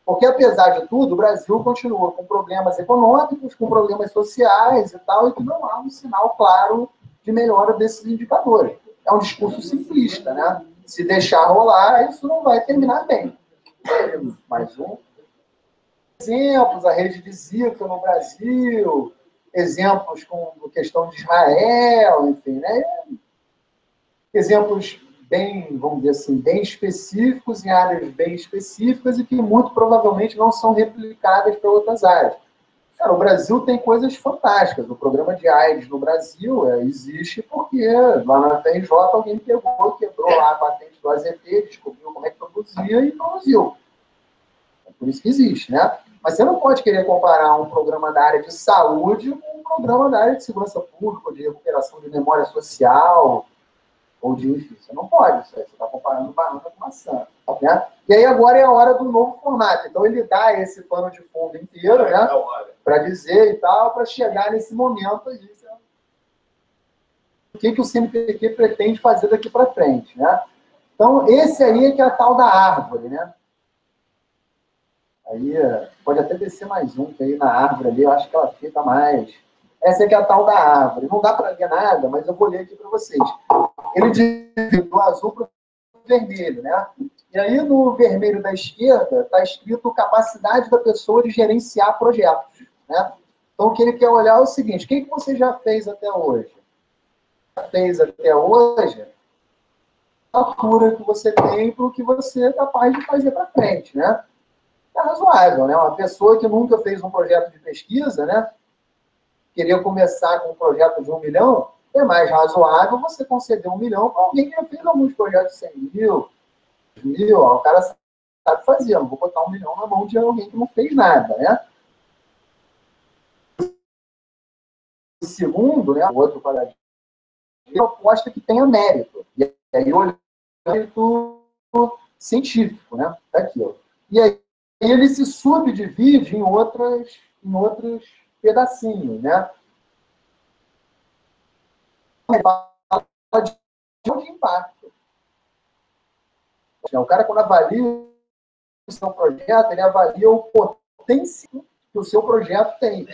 Porque, apesar de tudo, o Brasil continua com problemas econômicos, com problemas sociais e tal, e que não há um sinal claro de melhora desses indicadores. É um discurso simplista, né? Se deixar rolar, isso não vai terminar bem. Mais um. Exemplos, a rede de Zika no Brasil, exemplos com questão de Israel, enfim, né? Exemplos bem, vamos dizer assim, bem específicos, em áreas bem específicas e que muito provavelmente não são replicadas para outras áreas. Cara, o Brasil tem coisas fantásticas. O programa de AIDS no Brasil existe porque lá na FRJ alguém pegou, quebrou lá a patente do AZT, descobriu como é que produzia e produziu. É por isso que existe, né? Mas você não pode querer comparar um programa da área de saúde com um programa da área de segurança pública, de recuperação de memória social, ou de enfim. Você não pode, você está comparando banana com maçã. Né? E aí agora é a hora do novo formato. Então ele dá esse pano de fundo inteiro, né? Para dizer e tal, para chegar nesse momento aí. O que o CNPq pretende fazer daqui para frente, né? Então, esse aí é que é a tal da árvore, né? Aí pode até descer mais um, que aí na árvore ali, eu acho que ela fica mais. Essa é que é a tal da árvore. Não dá para ler nada, mas eu vou ler aqui para vocês. Ele divide do azul para o vermelho, né? E aí, no vermelho da esquerda, está escrito capacidade da pessoa de gerenciar projetos, né? Então, o que ele quer olhar é o seguinte: o que você já fez até hoje? A altura que você tem para o que você é capaz de fazer para frente, né? É razoável, né? Uma pessoa que nunca fez um projeto de pesquisa, né? Queria começar com um projeto de 1 milhão, é mais razoável você conceder 1 milhão para alguém que já fez alguns projetos de 100 mil, 2 mil, ó, o cara sabe fazer, não vou botar 1 milhão na mão de alguém que não fez nada, né? O segundo, né, o outro quadradinho, é proposta que tenha mérito. E aí, olhando o mérito científico, né? Tá aqui, ó. E aí, ele se subdivide em outros pedacinhos, né? De impacto. O cara, quando avalia o seu projeto, ele avalia o potencial que o seu projeto tem.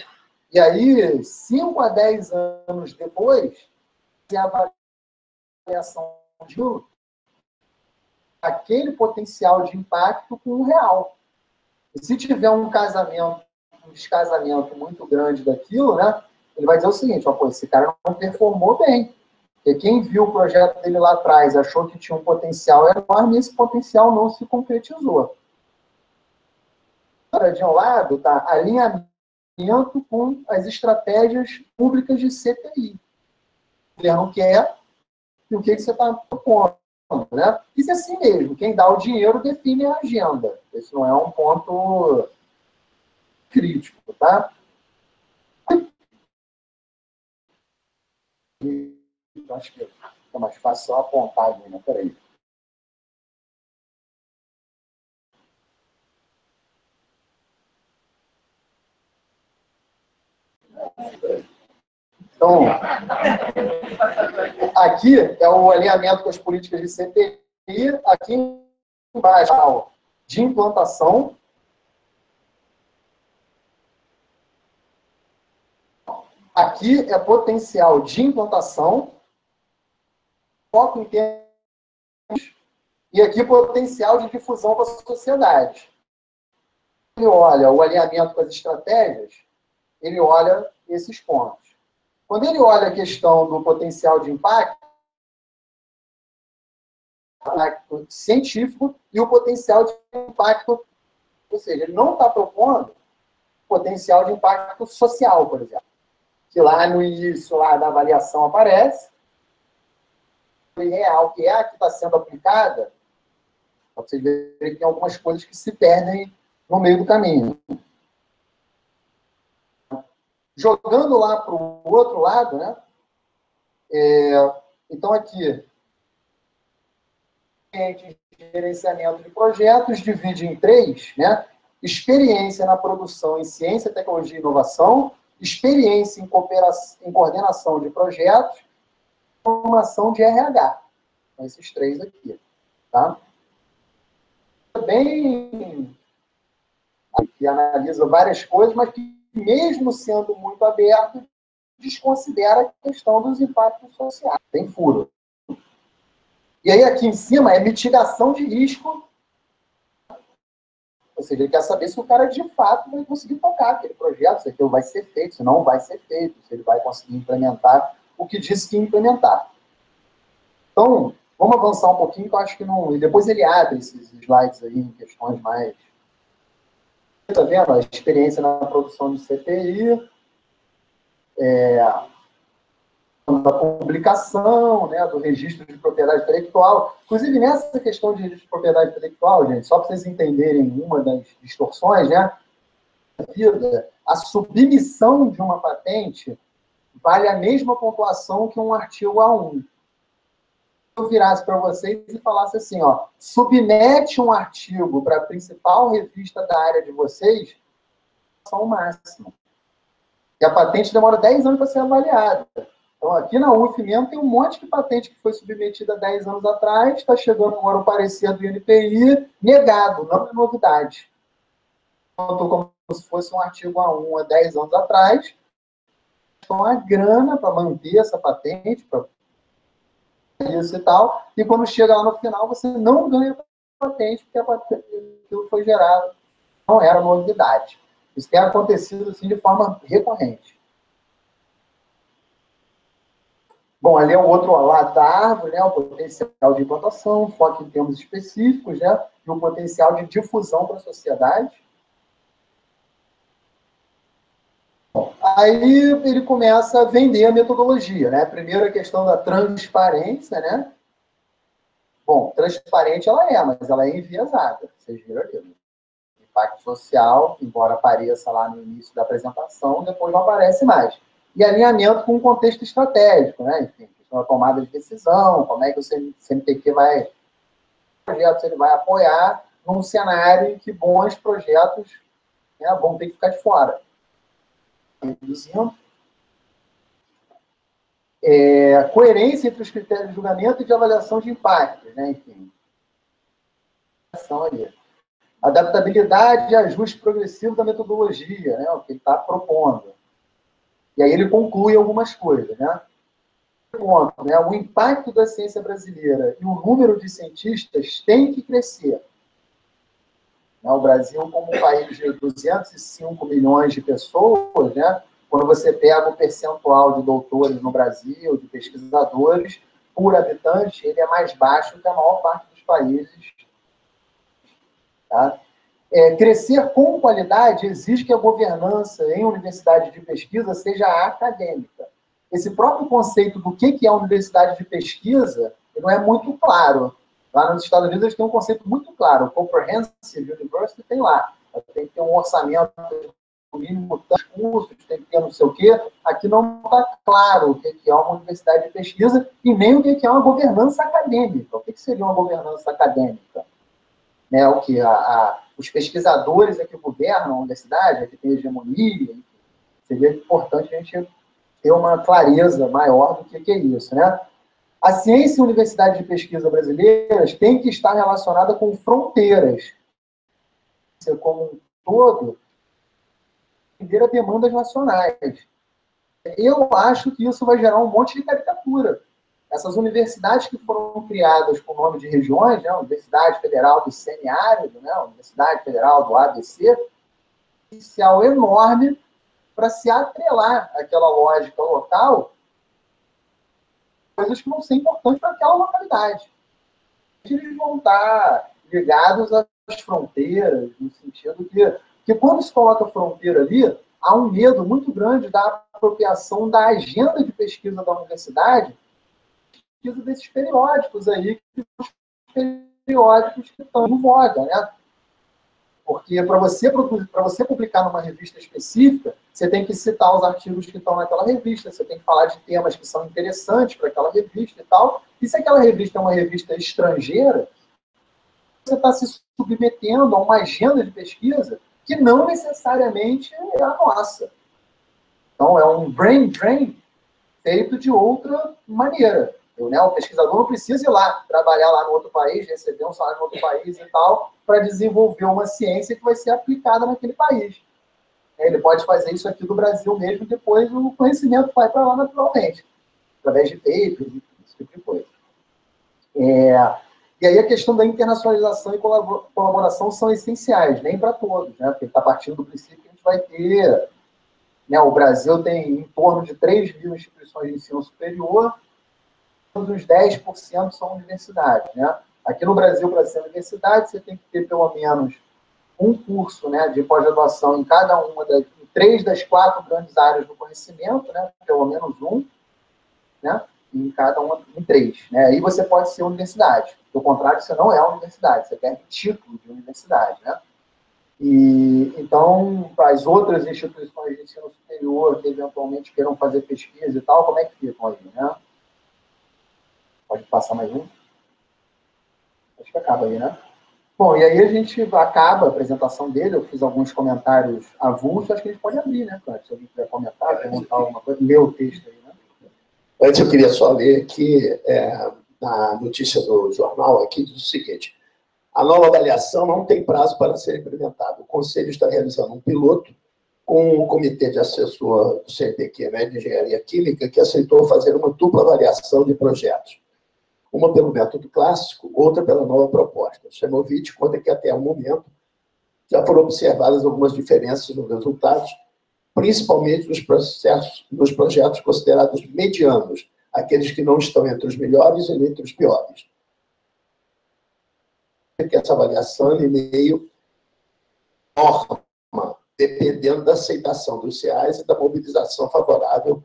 E aí, 5 a 10 anos depois, a avaliação de aquele potencial de impacto com o real. E se tiver um descasamento muito grande daquilo, né, ele vai dizer o seguinte: ó, pô, esse cara não performou bem. Porque quem viu o projeto dele lá atrás achou que tinha um potencial enorme e esse potencial não se concretizou. De um lado está alinhamento com as estratégias públicas de CTI. Ele não quer e o que você está propondo, né? Isso é assim mesmo. Quem dá o dinheiro define a agenda. Esse não é um ponto crítico, tá? Eu acho que é mais fácil só apontar ali, né? Peraí. Então, aqui é o alinhamento com as políticas de CTI, aqui embaixo, de implantação. Aqui é potencial de implantação, foco em termos, e aqui potencial de difusão para a sociedade. Ele olha o alinhamento com as estratégias, ele olha esses pontos. Quando ele olha a questão do potencial de impacto científico e o potencial de impacto, ou seja, ele não está propondo potencial de impacto social, por exemplo, que lá no início lá da avaliação aparece, real, que é a que está sendo aplicada, Para vocês verem que tem algumas coisas que se perdem no meio do caminho. Jogando lá para o outro lado, né? Então, aqui, gerenciamento de projetos divide em 3, né? Experiência na produção em ciência, tecnologia e inovação, experiência em coordenação de projetos, formação de RH. Então, esses 3 aqui, tá? Bem, que analisa várias coisas, mas que, mesmo sendo muito aberto, desconsidera a questão dos impactos sociais. Tem furo. E aí, aqui em cima, é mitigação de risco. Ou seja, ele quer saber se o cara, de fato, vai conseguir tocar aquele projeto, se aquilo vai ser feito, se não vai ser feito, se ele vai conseguir implementar o que disse que ia implementar. Então, vamos avançar um pouquinho, que eu acho que não... E depois ele abre esses slides aí em questões mais... Está vendo? A experiência na produção de CPI, da publicação, né, do registro de propriedade intelectual. Inclusive, nessa questão de registro de propriedade intelectual, gente, só para vocês entenderem uma das distorções, né, a submissão de uma patente vale a mesma pontuação que um artigo A1. Se eu virasse para vocês e falasse assim, ó, submete um artigo para a principal revista da área de vocês, são o máximo. E a patente demora 10 anos para ser avaliada. Então, aqui na UF mesmo, tem um monte de patente que foi submetida 10 anos atrás, está chegando agora o parecer do INPI, negado, não é novidade. Então, como se fosse um artigo A1 há 10 anos atrás, então a grana para manter essa patente, para isso e tal, e quando chega lá no final, você não ganha patente, porque a patente que foi gerado não era novidade. Isso tem acontecido assim, de forma recorrente. Bom, ali é o outro lado da árvore, né? O potencial de implantação, foco em termos específicos, né? E o potencial de difusão para a sociedade. Bom, aí ele começa a vender a metodologia, né? Primeiro a questão da transparência, né? Bom, transparente ela é, mas ela é enviesada. Vocês viram ali. O impacto social, embora apareça lá no início da apresentação, depois não aparece mais. E alinhamento com o contexto estratégico, né? Enfim, a tomada de decisão, como é que o CNPq vai... projetos ele vai apoiar num cenário em que bons projetos, né, vão ter que ficar de fora. Coerência entre os critérios de julgamento e de avaliação de impacto, né? Enfim. Adaptabilidade e ajuste progressivo da metodologia, né? O que ele está propondo. E aí ele conclui algumas coisas, né? Ponto, né? O impacto da ciência brasileira e o número de cientistas tem que crescer. O Brasil, como um país de 205 milhões de pessoas, né? Quando você pega o percentual de doutores no Brasil, de pesquisadores, por habitante, ele é mais baixo que a maior parte dos países. Tá? Crescer com qualidade exige que a governança em universidade de pesquisa seja acadêmica. Esse próprio conceito do que é universidade de pesquisa não é muito claro. Lá nos Estados Unidos, eles têm um conceito muito claro. O Comprehensive University tem lá. Tem que ter um orçamento no mínimo tantos cursos, tem que ter não sei o quê. Aqui não está claro o que é uma universidade de pesquisa e nem o que é uma governança acadêmica. O que seria uma governança acadêmica? Né, o que? Os pesquisadores é que governam a universidade, é que tem hegemonia. Seria importante a gente ter uma clareza maior do que é isso, né? A ciência e a universidade de pesquisa brasileiras tem que estar relacionada com fronteiras. Como um todo, atender a demandas nacionais. Eu acho que isso vai gerar um monte de caricatura. Essas universidades que foram criadas com o nome de regiões, né? Universidade Federal do Semiárido, né? Universidade Federal do ABC, um potencial enorme para se atrelar àquela lógica local, coisas que vão ser importantes para aquela localidade. Eles vão estar ligados às fronteiras, no sentido que quando se coloca fronteira ali, há um medo muito grande da apropriação da agenda de pesquisa da universidade, pesquisa desses periódicos aí, que periódicos que estão em voga, né? Porque para você publicar numa revista específica, você tem que citar os artigos que estão naquela revista, você tem que falar de temas que são interessantes para aquela revista e tal. E se aquela revista é uma revista estrangeira, você está se submetendo a uma agenda de pesquisa que não necessariamente é a nossa. Então, é um brain drain feito de outra maneira. O pesquisador não precisa ir lá, trabalhar lá no outro país, receber um salário no outro país e tal, para desenvolver uma ciência que vai ser aplicada naquele país. Ele pode fazer isso aqui do Brasil mesmo, depois o conhecimento vai para lá naturalmente, através de papers, esse tipo de coisa. E aí a questão da internacionalização e colaboração são essenciais, nem para todos, né? Porque está partindo do princípio que a gente vai ter... Né, o Brasil tem em torno de 3 mil instituições de ensino superior, uns 10% são universidades, né? Aqui no Brasil, para ser universidade, você tem que ter pelo menos um curso, né, de pós-graduação em cada uma em 3 das 4 grandes áreas do conhecimento, né? Pelo menos um, né? Em cada uma, em 3, né? Aí você pode ser universidade. Do contrário, você não é universidade, você tem título de universidade, né? E, então, para as outras instituições de ensino superior que eventualmente queiram fazer pesquisa e tal, como é que ficam aí, né? Pode passar mais um? Acho que acaba aí, né? Bom, e aí a gente acaba a apresentação dele, eu fiz alguns comentários avulsos, acho que a gente pode abrir, né, Cláudio? Se alguém quiser comentar, perguntar alguma coisa, ler o texto aí, né? Antes eu queria só ler aqui, na notícia do jornal aqui, diz o seguinte: a nova avaliação não tem prazo para ser implementada. O Conselho está realizando um piloto com um comitê de assessor do CNPq, né, de Engenharia Química, que aceitou fazer uma dupla avaliação de projetos. Uma pelo método clássico, outra pela nova proposta. O Chamovitch conta que até o momento já foram observadas algumas diferenças nos resultados, principalmente nos projetos considerados medianos, aqueles que não estão entre os melhores e entre os piores. Que essa avaliação é meio norma, dependendo da aceitação dos CEAs e da mobilização favorável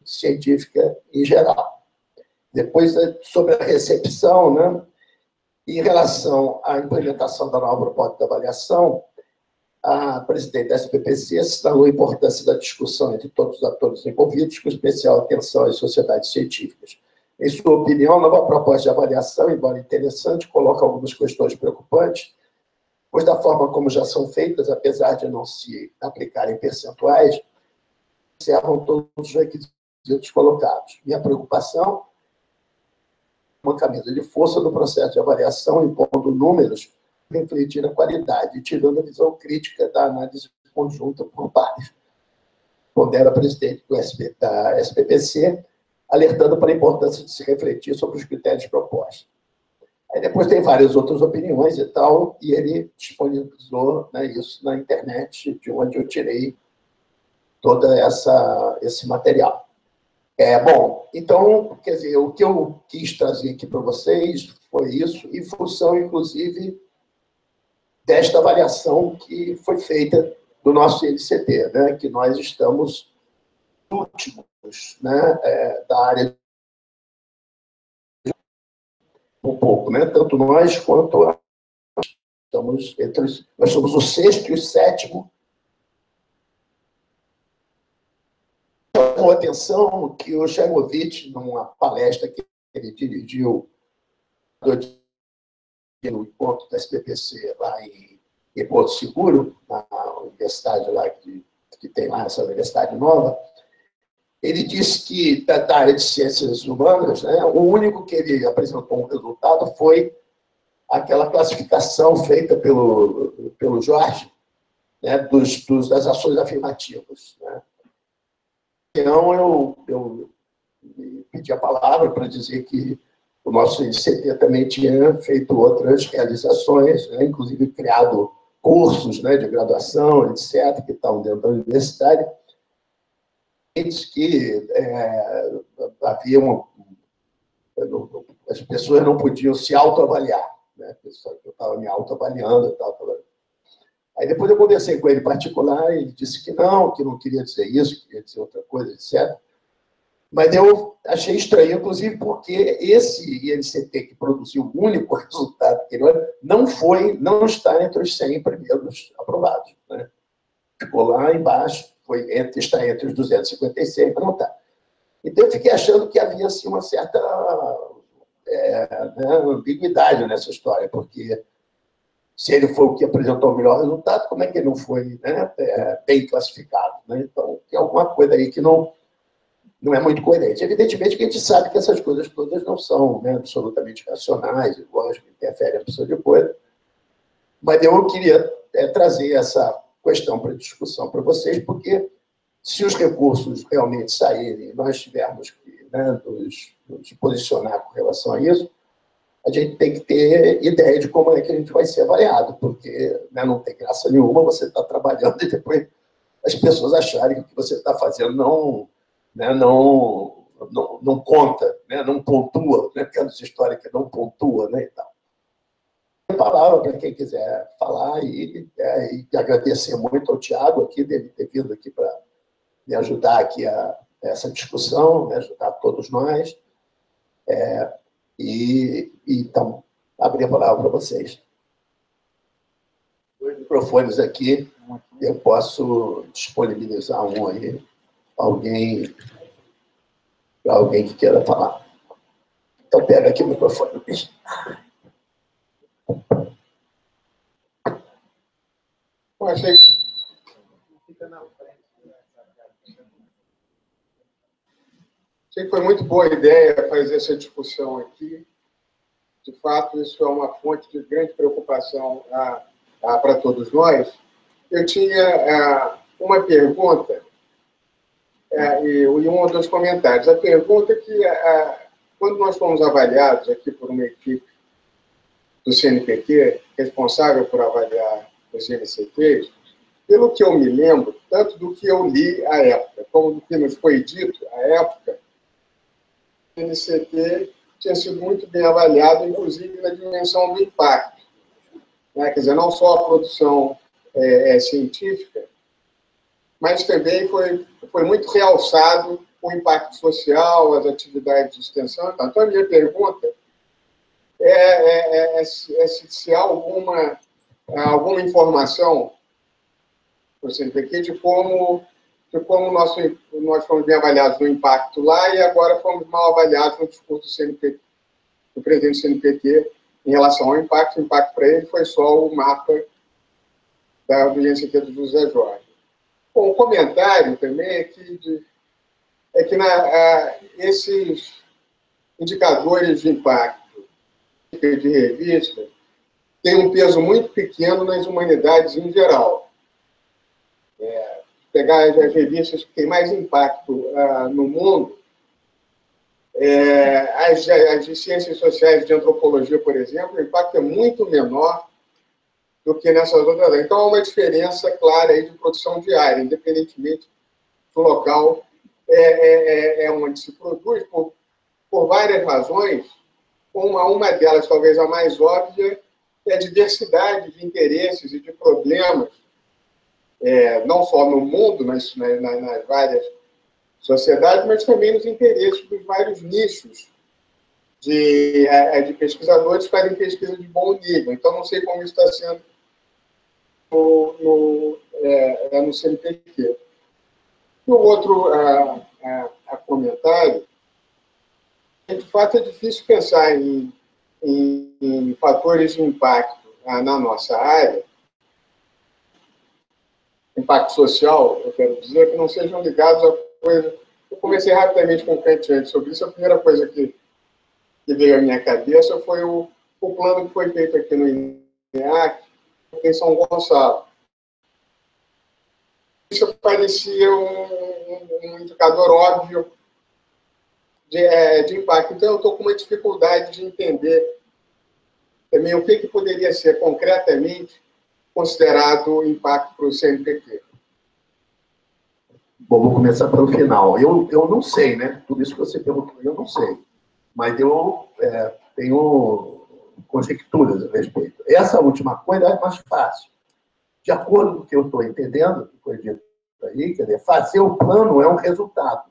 científica em geral. Depois, sobre a recepção, né, em relação à implementação da nova proposta de avaliação, a presidente da SPPC assinalou a importância da discussão entre todos os atores envolvidos, com especial atenção às sociedades científicas. Em sua opinião, a nova proposta de avaliação, embora interessante, coloca algumas questões preocupantes, pois da forma como já são feitas, apesar de não se aplicarem percentuais, observam todos os requisitos colocados. Minha preocupação é uma camisa de força do processo de avaliação, impondo números, refletir a qualidade, tirando a visão crítica da análise conjunta por pares. Pondera a presidente da SPPC, alertando para a importância de se refletir sobre os critérios propostos. Aí depois tem várias outras opiniões e tal, e ele disponibilizou, né, isso na internet, de onde eu tirei todo esse material. Bom, então, quer dizer, o que eu quis trazer aqui para vocês foi isso, em função, inclusive, desta avaliação que foi feita do nosso INCT, né, que nós estamos últimos, né, da área um pouco, né, tanto nós quanto nós somos o 6º e o 7º. Chamou a atenção que o Chamovitch, numa palestra que ele dirigiu no encontro da SPPC lá em Porto Seguro, na universidade lá que tem lá, essa universidade nova, ele disse que, da área de ciências humanas, né, o único que ele apresentou um resultado foi aquela classificação feita pelo Jorge, né, das ações afirmativas. Né. Então, eu pedi a palavra para dizer que o nosso ICT também tinha feito outras realizações, né, inclusive criado cursos, né, de graduação, etc., que estão dentro da universidade, que havia as pessoas não podiam se autoavaliar, né? Eu estava me autoavaliando e tal. Aí depois eu conversei com ele em particular, ele disse que não queria dizer isso, queria dizer outra coisa, etc. Mas eu achei estranho, inclusive, porque esse INCT que produziu o único resultado que não está entre os 100 primeiros aprovados, né? Ficou lá embaixo, está entre os 256, mas não está. Então, eu fiquei achando que havia assim, uma certa ambiguidade nessa história, porque se ele foi o que apresentou o melhor resultado, como é que ele não foi, né, bem classificado? Né? Então, tem alguma coisa aí que não é muito coerente. Evidentemente que a gente sabe que essas coisas todas não são, né, absolutamente racionais, e lógico que interferem a pessoa de coisa, mas eu queria trazer essa questão para discussão para vocês, porque se os recursos realmente saírem, nós tivermos que, né, nos posicionar com relação a isso, a gente tem que ter ideia de como é que a gente vai ser avaliado, porque, né, não tem graça nenhuma você estar trabalhando e depois as pessoas acharem que o que você está fazendo não conta, né, não pontua, né, aquelas histórias que não pontua, né, e tal. A palavra para quem quiser falar e agradecer muito ao Tiago aqui, dele ter vindo aqui para me ajudar aqui a essa discussão, né, ajudar todos nós. Então, abrir a palavra para vocês. Dois microfones aqui, eu posso disponibilizar um aí, para alguém que queira falar. Então, pega aqui o microfone. Eu achei que foi muito boa a ideia fazer essa discussão aqui. De fato, isso é uma fonte de grande preocupação para todos nós. Eu tinha uma pergunta e um ou dois comentários. A pergunta é que, quando nós fomos avaliados aqui por uma equipe do CNPq, responsável por avaliar os INCTs, pelo que eu me lembro, tanto do que eu li à época, como do que nos foi dito à época, o INCT tinha sido muito bem avaliado, inclusive na dimensão do impacto. Né? Quer dizer, não só a produção científica, mas também foi muito realçado o impacto social, as atividades de extensão. Então, a minha pergunta se há alguma informação do CNPq de como nós fomos bem avaliados no impacto lá e agora fomos mal avaliados no discurso do CNPq, do presidente do CNPq, em relação ao impacto. O impacto para ele foi só o mapa do INCT do José Jorge. Bom, um comentário também é que esses indicadores de impacto de revista têm um peso muito pequeno nas humanidades em geral. Pegar as revistas que têm mais impacto no mundo, as de ciências sociais, de antropologia, por exemplo, o impacto é muito menor do que nessas outras. Então, há uma diferença clara aí de produção diária, independentemente do local onde se produz, por várias razões. Uma delas, talvez a mais óbvia, é a diversidade de interesses e de problemas, não só no mundo, mas nas várias sociedades, mas também nos interesses dos vários nichos de pesquisadores que fazem pesquisa de bom nível. Então, não sei como isso está sendo no CNPq. E o outro comentário, de fato, é difícil pensar em fatores de impacto na nossa área, impacto social, eu quero dizer, que não sejam ligados a coisa. Eu comecei rapidamente com o Kant antes sobre isso. A primeira coisa que veio à minha cabeça foi o plano que foi feito aqui no INEAC, em São Gonçalo. Isso parecia um indicador óbvio de impacto. Então, eu estou com uma dificuldade de entender também o que poderia ser concretamente considerado impacto para o CNPq. Bom, vou começar pelo final. Eu não sei, né? Tudo isso que você perguntou, eu não sei. Mas eu tenho conjecturas a respeito. Essa última coisa é mais fácil. De acordo com o que eu estou entendendo, que foi dito aí, quer dizer, fazer o plano é um resultado.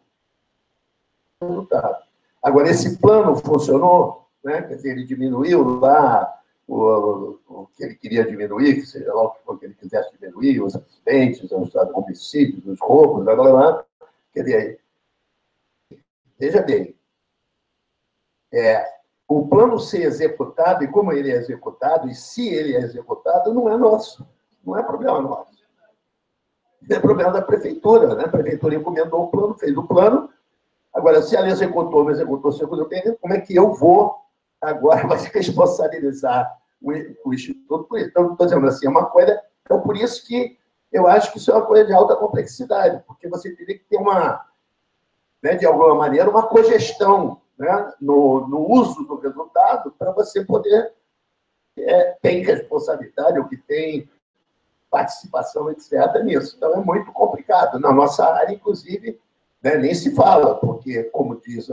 resultado. Agora, esse plano funcionou, né? Quer dizer, ele diminuiu lá o que ele queria diminuir, que seja lá o que for que ele quisesse diminuir, os acidentes, os homicídios, os roubos, blá, blá, blá. Quer dizer, veja bem, o plano ser executado, e como ele é executado, e se ele é executado, não é nosso, não é problema nosso. É problema da prefeitura, né? A prefeitura encomendou o plano, fez o plano. Agora, se ela executou, não executou, segundo bem, como é que eu vou agora vai responsabilizar o Instituto por isso? Então, estou dizendo assim, é uma coisa... Então, por isso que eu acho que isso é uma coisa de alta complexidade, porque você teria que ter uma, né, de alguma maneira, uma cogestão, né, no uso do resultado para você poder ter responsabilidade, ou que tem participação, etc., nisso. Então, é muito complicado. Na nossa área, inclusive, né, nem se fala, porque, como disse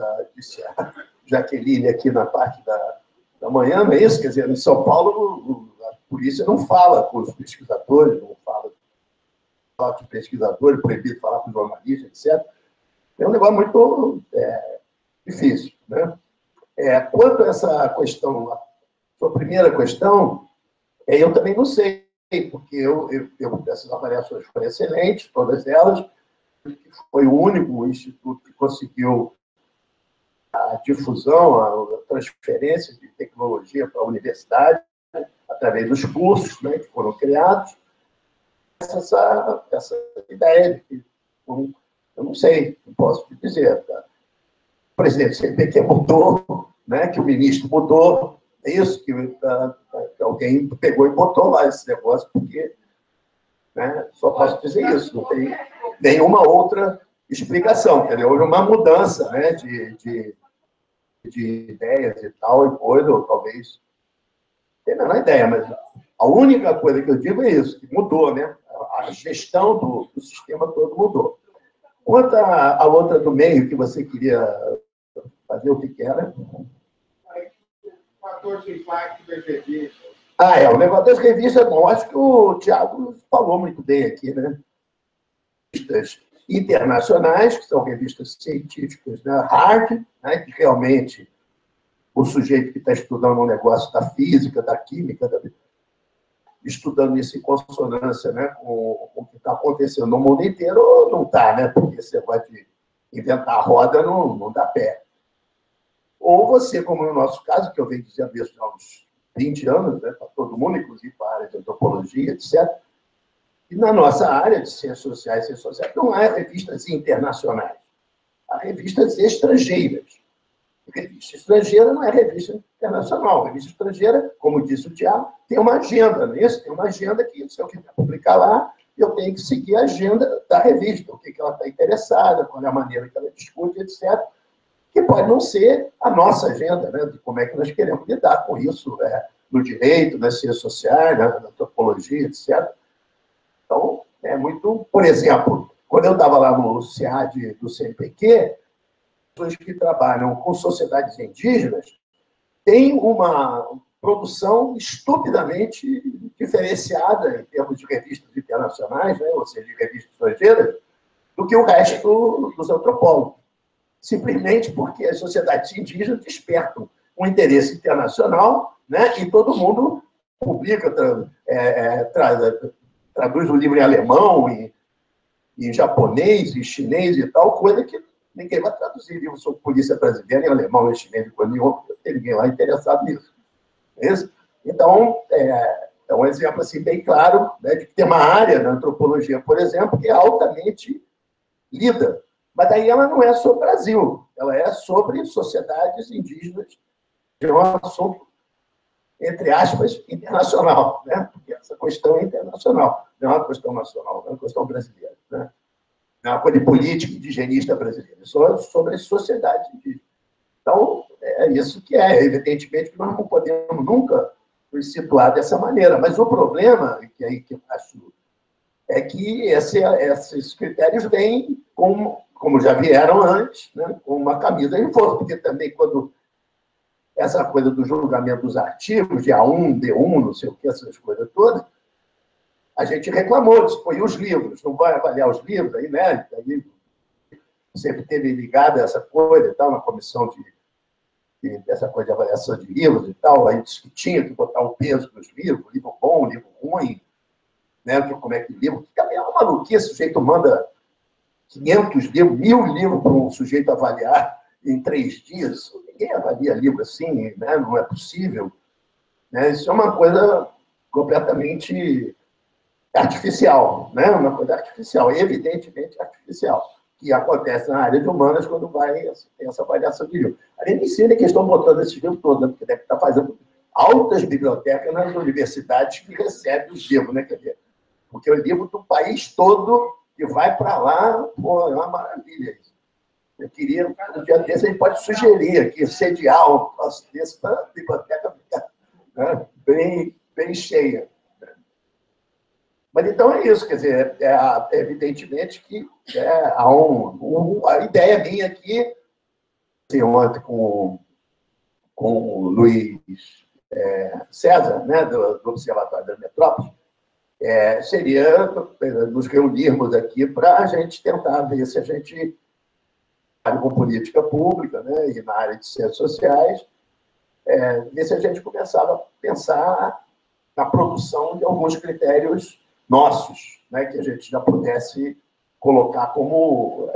a Jaqueline aqui na parte da manhã, não é isso? Quer dizer, em São Paulo, a polícia não fala com os pesquisadores, não fala com os pesquisadores, proibido falar com os jornalistas, etc. É um negócio muito difícil, né? Quanto a essa questão, a sua primeira questão, eu também não sei, porque essas avaliações foram excelentes, todas elas, foi o único instituto que conseguiu a difusão, a transferência de tecnologia para a universidade, através dos cursos, né, que foram criados. Essa ideia de que, eu não sei, não posso te dizer. Tá? O presidente do CNPq mudou, né, que o ministro mudou, é isso, que alguém pegou e botou lá esse negócio, porque, né, só posso dizer isso, não tem nenhuma outra explicação, entendeu? Houve uma mudança, né, de ideias e tal, e coisa, ou talvez, não tenho a menor ideia, mas a única coisa que eu digo é isso, que mudou, né? A gestão do sistema todo mudou. Quanto à outra do meio, que você queria fazer, o que era? O fator de impacto das revistas. O negócio das revistas, bom, acho que o Tiago falou muito bem aqui, né? Revistas internacionais, que são revistas científicas, né? Hard, né? Que realmente o sujeito que está estudando um negócio da física, da química, estudando isso em consonância, né, com o que está acontecendo no mundo inteiro, ou não está, né? Porque você vai inventar a roda, não dá pé. Ou você, como no nosso caso, que eu venho dizendo isso há uns 20 anos, né, para todo mundo, inclusive para a área de antropologia, etc., e na nossa área de ciências sociais não há revistas internacionais, há revistas estrangeiras. Revista estrangeira não é revista internacional. Revista estrangeira, como disse o Tiago, tem uma agenda, não é isso? Tem uma agenda que, se eu quiser publicar lá, eu tenho que seguir a agenda da revista, o que ela está interessada, qual é a maneira que ela discute, etc., que pode não ser a nossa agenda, né, de como é que nós queremos lidar com isso, no direito, nas ciências sociais, na antropologia, etc. Então, é muito... Por exemplo, quando eu estava lá no CIAD do CNPq, pessoas que trabalham com sociedades indígenas têm uma produção estupidamente diferenciada em termos de revistas internacionais, né, ou seja, de revistas estrangeiras, do que o resto dos antropólogos. Simplesmente porque as sociedades indígenas despertam um interesse internacional, né, e todo mundo publica, traduz o livro em alemão, em japonês, em chinês e tal, coisa que ninguém vai traduzir livro sobre polícia brasileira em alemão, em chinês, coisa nenhuma, porque não tem ninguém lá interessado nisso. É isso? Então, é um exemplo assim, bem claro, né, de que tem uma área da antropologia, por exemplo, que é altamente lida. Mas daí ela não é sobre o Brasil, ela é sobre sociedades indígenas, que é um assunto, entre aspas, internacional, né? Porque essa questão é internacional, não é uma questão nacional, não é uma questão brasileira, né? Não é uma coisa de política indigenista brasileira, é só sobre as sociedades indígenas. Então, é isso que evidentemente que nós não podemos nunca nos situar dessa maneira, mas o problema, que aí que eu acho, é que esses critérios vêm como já vieram antes, né, com uma camisa de força, porque também quando essa coisa do julgamento dos artigos, de A1, D1, não sei o que, essas coisas todas, a gente reclamou, disse, pô, e os livros? Não vai avaliar os livros? Aí, né? Aí sempre teve ligado a essa coisa e tal, na comissão dessa coisa de avaliação de livros e tal, aí disse que tinha que botar o peso dos livros, livro bom, livro ruim, né? Como é que livro... Que também é uma maluquice, o sujeito manda 500 livros, 1000 livros para um sujeito avaliar em 3 dias. Ninguém avalia livro assim, né? Não é possível. Né? Isso é uma coisa completamente artificial, né? Uma coisa artificial, evidentemente artificial, que acontece na área de humanas quando tem essa avaliação de livro. Além de si, que estão botando esses livros todos, né? Porque deve estar fazendo altas bibliotecas nas universidades que recebem os livros, né? Quer dizer, porque o livro do país todo que vai para lá, pô, é uma maravilha isso. Eu queria, um dia desse, a gente pode sugerir aqui, sediar um troço desse para a biblioteca ficar, né, bem cheia. Mas então é isso, quer dizer, evidentemente que há a ideia minha aqui, ontem com o Luiz César, né, do Observatório da Metrópole, seria nos reunirmos aqui para a gente tentar ver se a gente, com política pública, né, e na área de ciências sociais, ver se a gente começava a pensar na produção de alguns critérios nossos, né, que a gente já pudesse colocar como,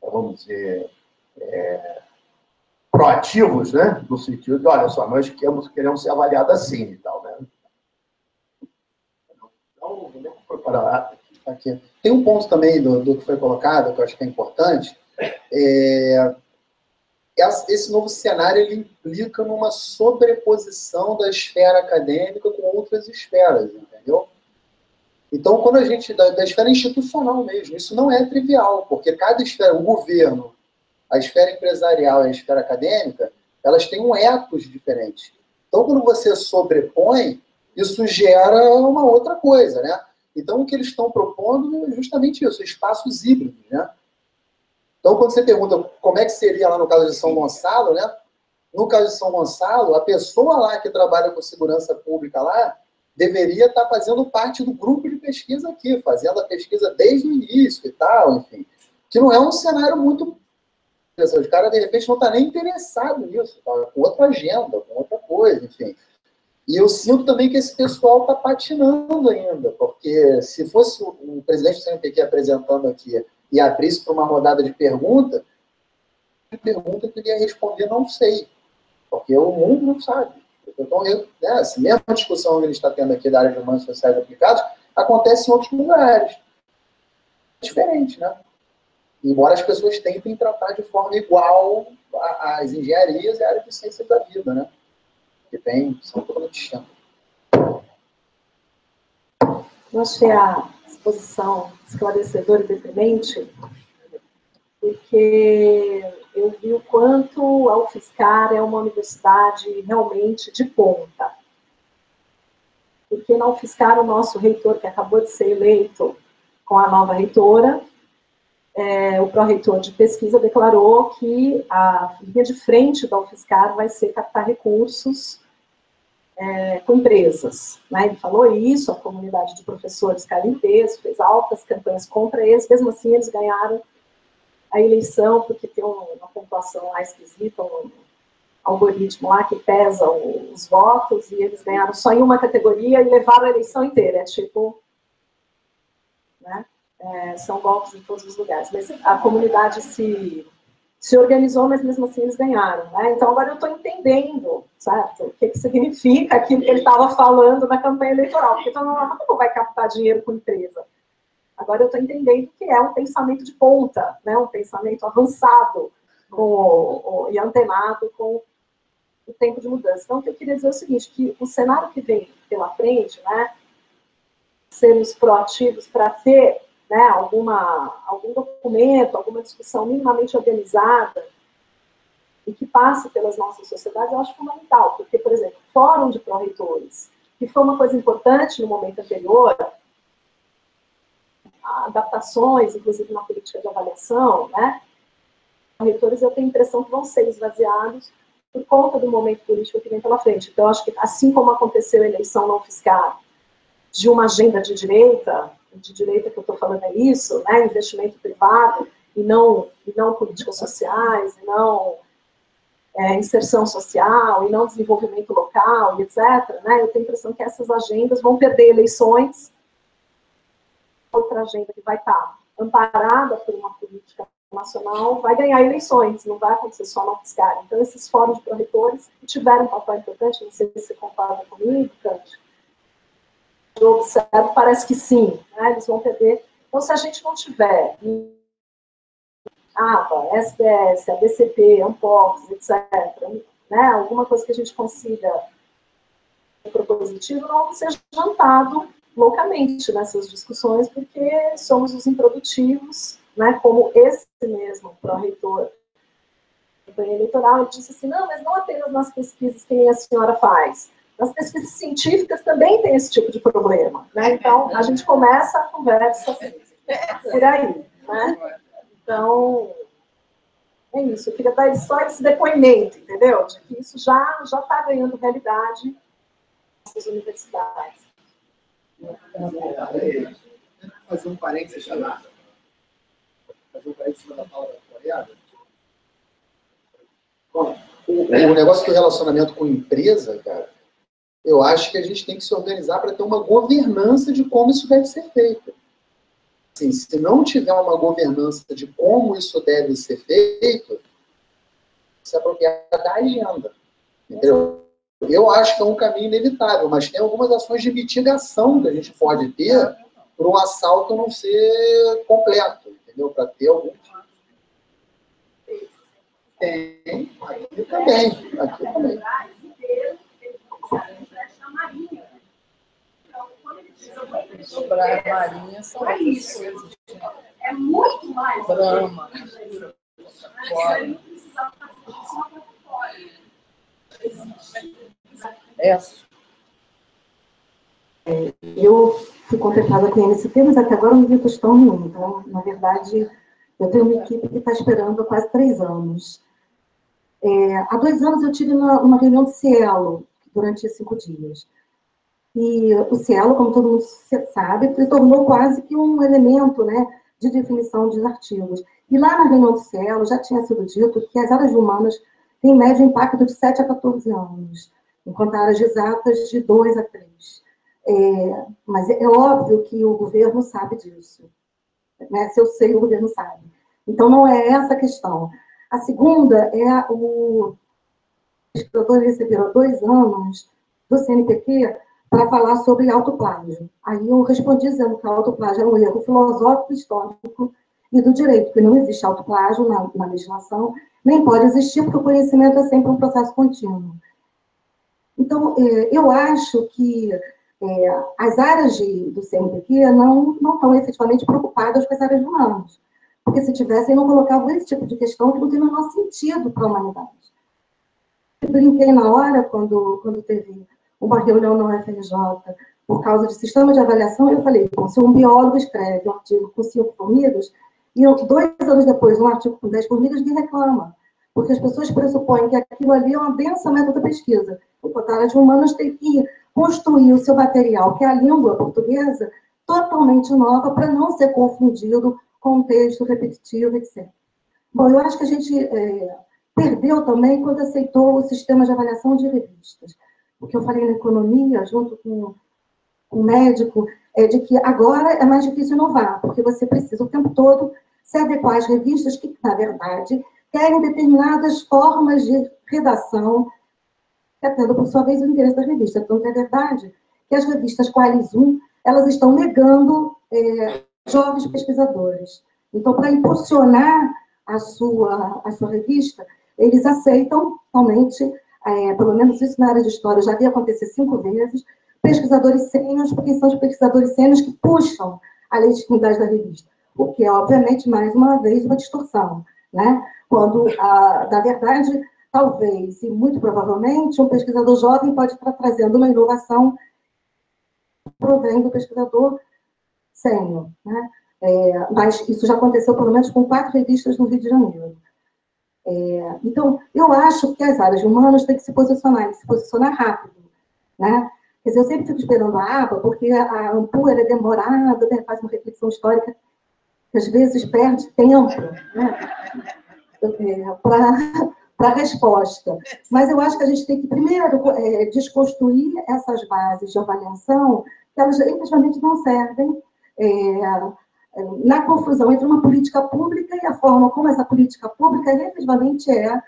vamos dizer, proativos, né, no sentido de, olha só, nós queremos ser avaliados assim e tal, né. Então, vamos preparar Aqui. Tem um ponto também do que foi colocado, que eu acho que é importante. Esse novo cenário ele implica numa sobreposição da esfera acadêmica com outras esferas, entendeu? Então, quando a gente... Da esfera institucional mesmo, isso não é trivial, porque cada esfera, o governo, a esfera empresarial e a esfera acadêmica, elas têm um ethos diferente. Então, quando você sobrepõe, isso gera uma outra coisa, né? Então, o que eles estão propondo é justamente isso, espaços híbridos, né? Então, quando você pergunta como é que seria lá no caso de São Gonçalo, né? No caso de São Gonçalo, a pessoa lá que trabalha com segurança pública lá deveria estar fazendo parte do grupo de pesquisa aqui, fazendo a pesquisa desde o início e tal, enfim. Que não é um cenário muito... Os caras, de repente, não estão nem interessados nisso, tá? Com outra agenda, com outra coisa, enfim. E eu sinto também que esse pessoal está patinando ainda, porque se fosse o presidente do CNPq apresentando aqui e abrisse para uma rodada de pergunta que ele ia responder não sei, porque o mundo não sabe. Então, essa mesma discussão que a gente está tendo aqui da área de humanos sociais aplicados acontece em outros lugares. É diferente, né? Embora as pessoas tentem tratar de forma igual às engenharias e a área de ciência da vida, né? Que são totalmente distintas. Eu achei a exposição esclarecedora e deprimente, porque eu vi o quanto a UFSCar é uma universidade realmente de ponta. Porque na UFSCar, o nosso reitor, que acabou de ser eleito com a nova reitora, o pró-reitor de pesquisa declarou que a linha de frente da UFSCar vai ser captar recursos com empresas. Né? Ele falou isso, a comunidade de professores caiu em peso, fez altas campanhas contra eles, mesmo assim eles ganharam a eleição, porque tem uma pontuação lá esquisita, um algoritmo lá que pesa os votos, e eles ganharam só em uma categoria e levaram a eleição inteira. É tipo... Né? São golpes em todos os lugares. Mas a comunidade se organizou, mas mesmo assim eles ganharam. Né? Então agora eu estou entendendo, certo? O que significa aquilo que ele estava falando na campanha eleitoral. Porque todo mundo não vai captar dinheiro com empresa. Agora eu estou entendendo que é um pensamento de ponta, né? Um pensamento avançado e antenado com o tempo de mudança. Então o que eu queria dizer é o seguinte, que o cenário que vem pela frente, né, sermos proativos para ter, né, algum documento, alguma discussão minimamente organizada e que passe pelas nossas sociedades, eu acho fundamental, porque, por exemplo, fórum de pró-reitores, que foi uma coisa importante no momento anterior, adaptações, inclusive na política de avaliação, né, pró-reitores eu tenho a impressão que vão ser esvaziados por conta do momento político que vem pela frente. Então, eu acho que, assim como aconteceu a eleição não UFSCar de uma agenda de direita que eu estou falando é isso, né, investimento privado, e não políticas sociais, e não inserção social, e não desenvolvimento local, e etc., né? Eu tenho a impressão que essas agendas vão perder eleições. Outra agenda que vai estar amparada por uma política nacional vai ganhar eleições, não vai acontecer só no fiscal. Então, esses fóruns de pró-reitores tiveram um papel importante, não sei se você concorda comigo, Cante. Eu observo, parece que sim, né? Eles vão perder. Então, se a gente não tiver ABA, SBS, ABCP, ANPOX, etc., né? Alguma coisa que a gente consiga propositivo, não vamos ser jantado loucamente nessas discussões, porque somos os improdutivos, né? Como esse mesmo pró-reitor da campanha eleitoral, ele disse assim, não, mas não apenas nas pesquisas que a senhora faz, nas pesquisas científicas também tem esse tipo de problema, né? Então, a gente começa a conversa por aí, né? Então, é isso. Eu queria dar só esse depoimento, entendeu? De que isso já está ganhando realidade nas universidades. Fazer um parênteses da fala da Coreia. Bom, o negócio do relacionamento com empresa, cara, eu acho que a gente tem que se organizar para ter uma governança de como isso deve ser feito. Assim, se não tiver uma governança de como isso deve ser feito, se apropriar da agenda. Entendeu? Eu acho que é um caminho inevitável, mas tem algumas ações de mitigação que a gente pode ter para o assalto não ser completo, entendeu? Para ter algum... Tem, aqui também. Sobre a Marinha são outras coisas. É muito mais. Drama. Eu fui contemplada com esse tema, mas até agora não vi questão nenhuma. Então, na verdade, eu tenho uma equipe que está esperando há quase 3 anos. Há 2 anos eu tive uma reunião de Cielo, durante 5 dias. E o Cielo, como todo mundo sabe, se tornou quase que um elemento, né, de definição dos artigos. E lá na reunião do Cielo já tinha sido dito que as áreas humanas têm médio impacto de 7 a 14 anos, enquanto áreas de exatas de 2 a 3. Mas é óbvio que o governo sabe disso. Né? Se eu sei, o governo sabe. Então, não é essa a questão. A segunda é o pesquisador receberam 2 anos do CNPq para falar sobre autoplágio. Aí eu respondi dizendo que a autoplágio é um erro filosófico, histórico e do direito, porque não existe autoplágio na legislação, nem pode existir, porque o conhecimento é sempre um processo contínuo. Então, eu acho que as áreas do CNPq não estão efetivamente preocupadas com as áreas humanas, porque se tivessem, não colocavam esse tipo de questão que não tem o menor sentido para a humanidade. Eu brinquei na hora, quando teve uma reunião na UFRJ, por causa de sistema de avaliação, eu falei, bom, se um biólogo escreve um artigo com 5 formigas, e 2 anos depois um artigo com 10 formigas, ninguém reclama, porque as pessoas pressupõem que aquilo ali é um adensamento da pesquisa. Enquanto a área de humanas tem que construir o seu material, que é a língua portuguesa, totalmente nova, para não ser confundido com um texto repetitivo, etc. Bom, eu acho que a gente perdeu também quando aceitou o sistema de avaliação de revistas. O que eu falei na economia, junto com o médico, é de que agora é mais difícil inovar, porque você precisa o tempo todo se adequar às revistas que, na verdade, querem determinadas formas de redação, atendendo, por sua vez, o interesse das revistas. Então, é verdade que as revistas Qualis 1, elas estão negando jovens pesquisadores. Então, para impulsionar a sua revista, eles aceitam, realmente, pelo menos isso na área de história, já vi acontecer 5 vezes, pesquisadores sêniores, porque são os pesquisadores sêniores que puxam a legitimidade da revista, o que é, obviamente, mais uma vez, uma distorção, né? Quando, na verdade, talvez, e muito provavelmente, um pesquisador jovem pode estar trazendo uma inovação que provém do pesquisador sênior, né? Mas isso já aconteceu, pelo menos, com 4 revistas no Rio de Janeiro. Então, eu acho que as áreas humanas têm que se posicionar rápido, né? Quer dizer, eu sempre fico esperando a ABA, porque a AMPU é demorada, né? Faz uma reflexão histórica. que às vezes perde tempo, né, para a resposta. Mas eu acho que a gente tem que, primeiro, desconstruir essas bases de avaliação, que elas efetivamente não servem na confusão entre uma política pública e a forma como essa política pública efetivamente é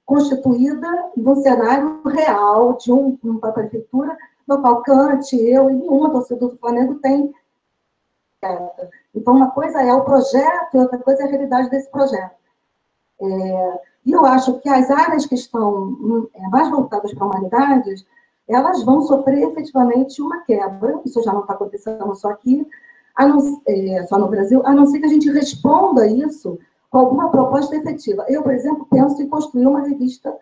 constituída no cenário real de uma prefeitura, no qual Kant, eu e nenhuma torcedor do Flamengo tem. Então, uma coisa é o projeto e outra coisa é a realidade desse projeto. E eu acho que as áreas que estão mais voltadas para humanidades, elas vão sofrer efetivamente uma quebra, isso já não está acontecendo só aqui, só no Brasil, a não ser que a gente responda a isso com alguma proposta efetiva. Eu, por exemplo, penso em construir uma revista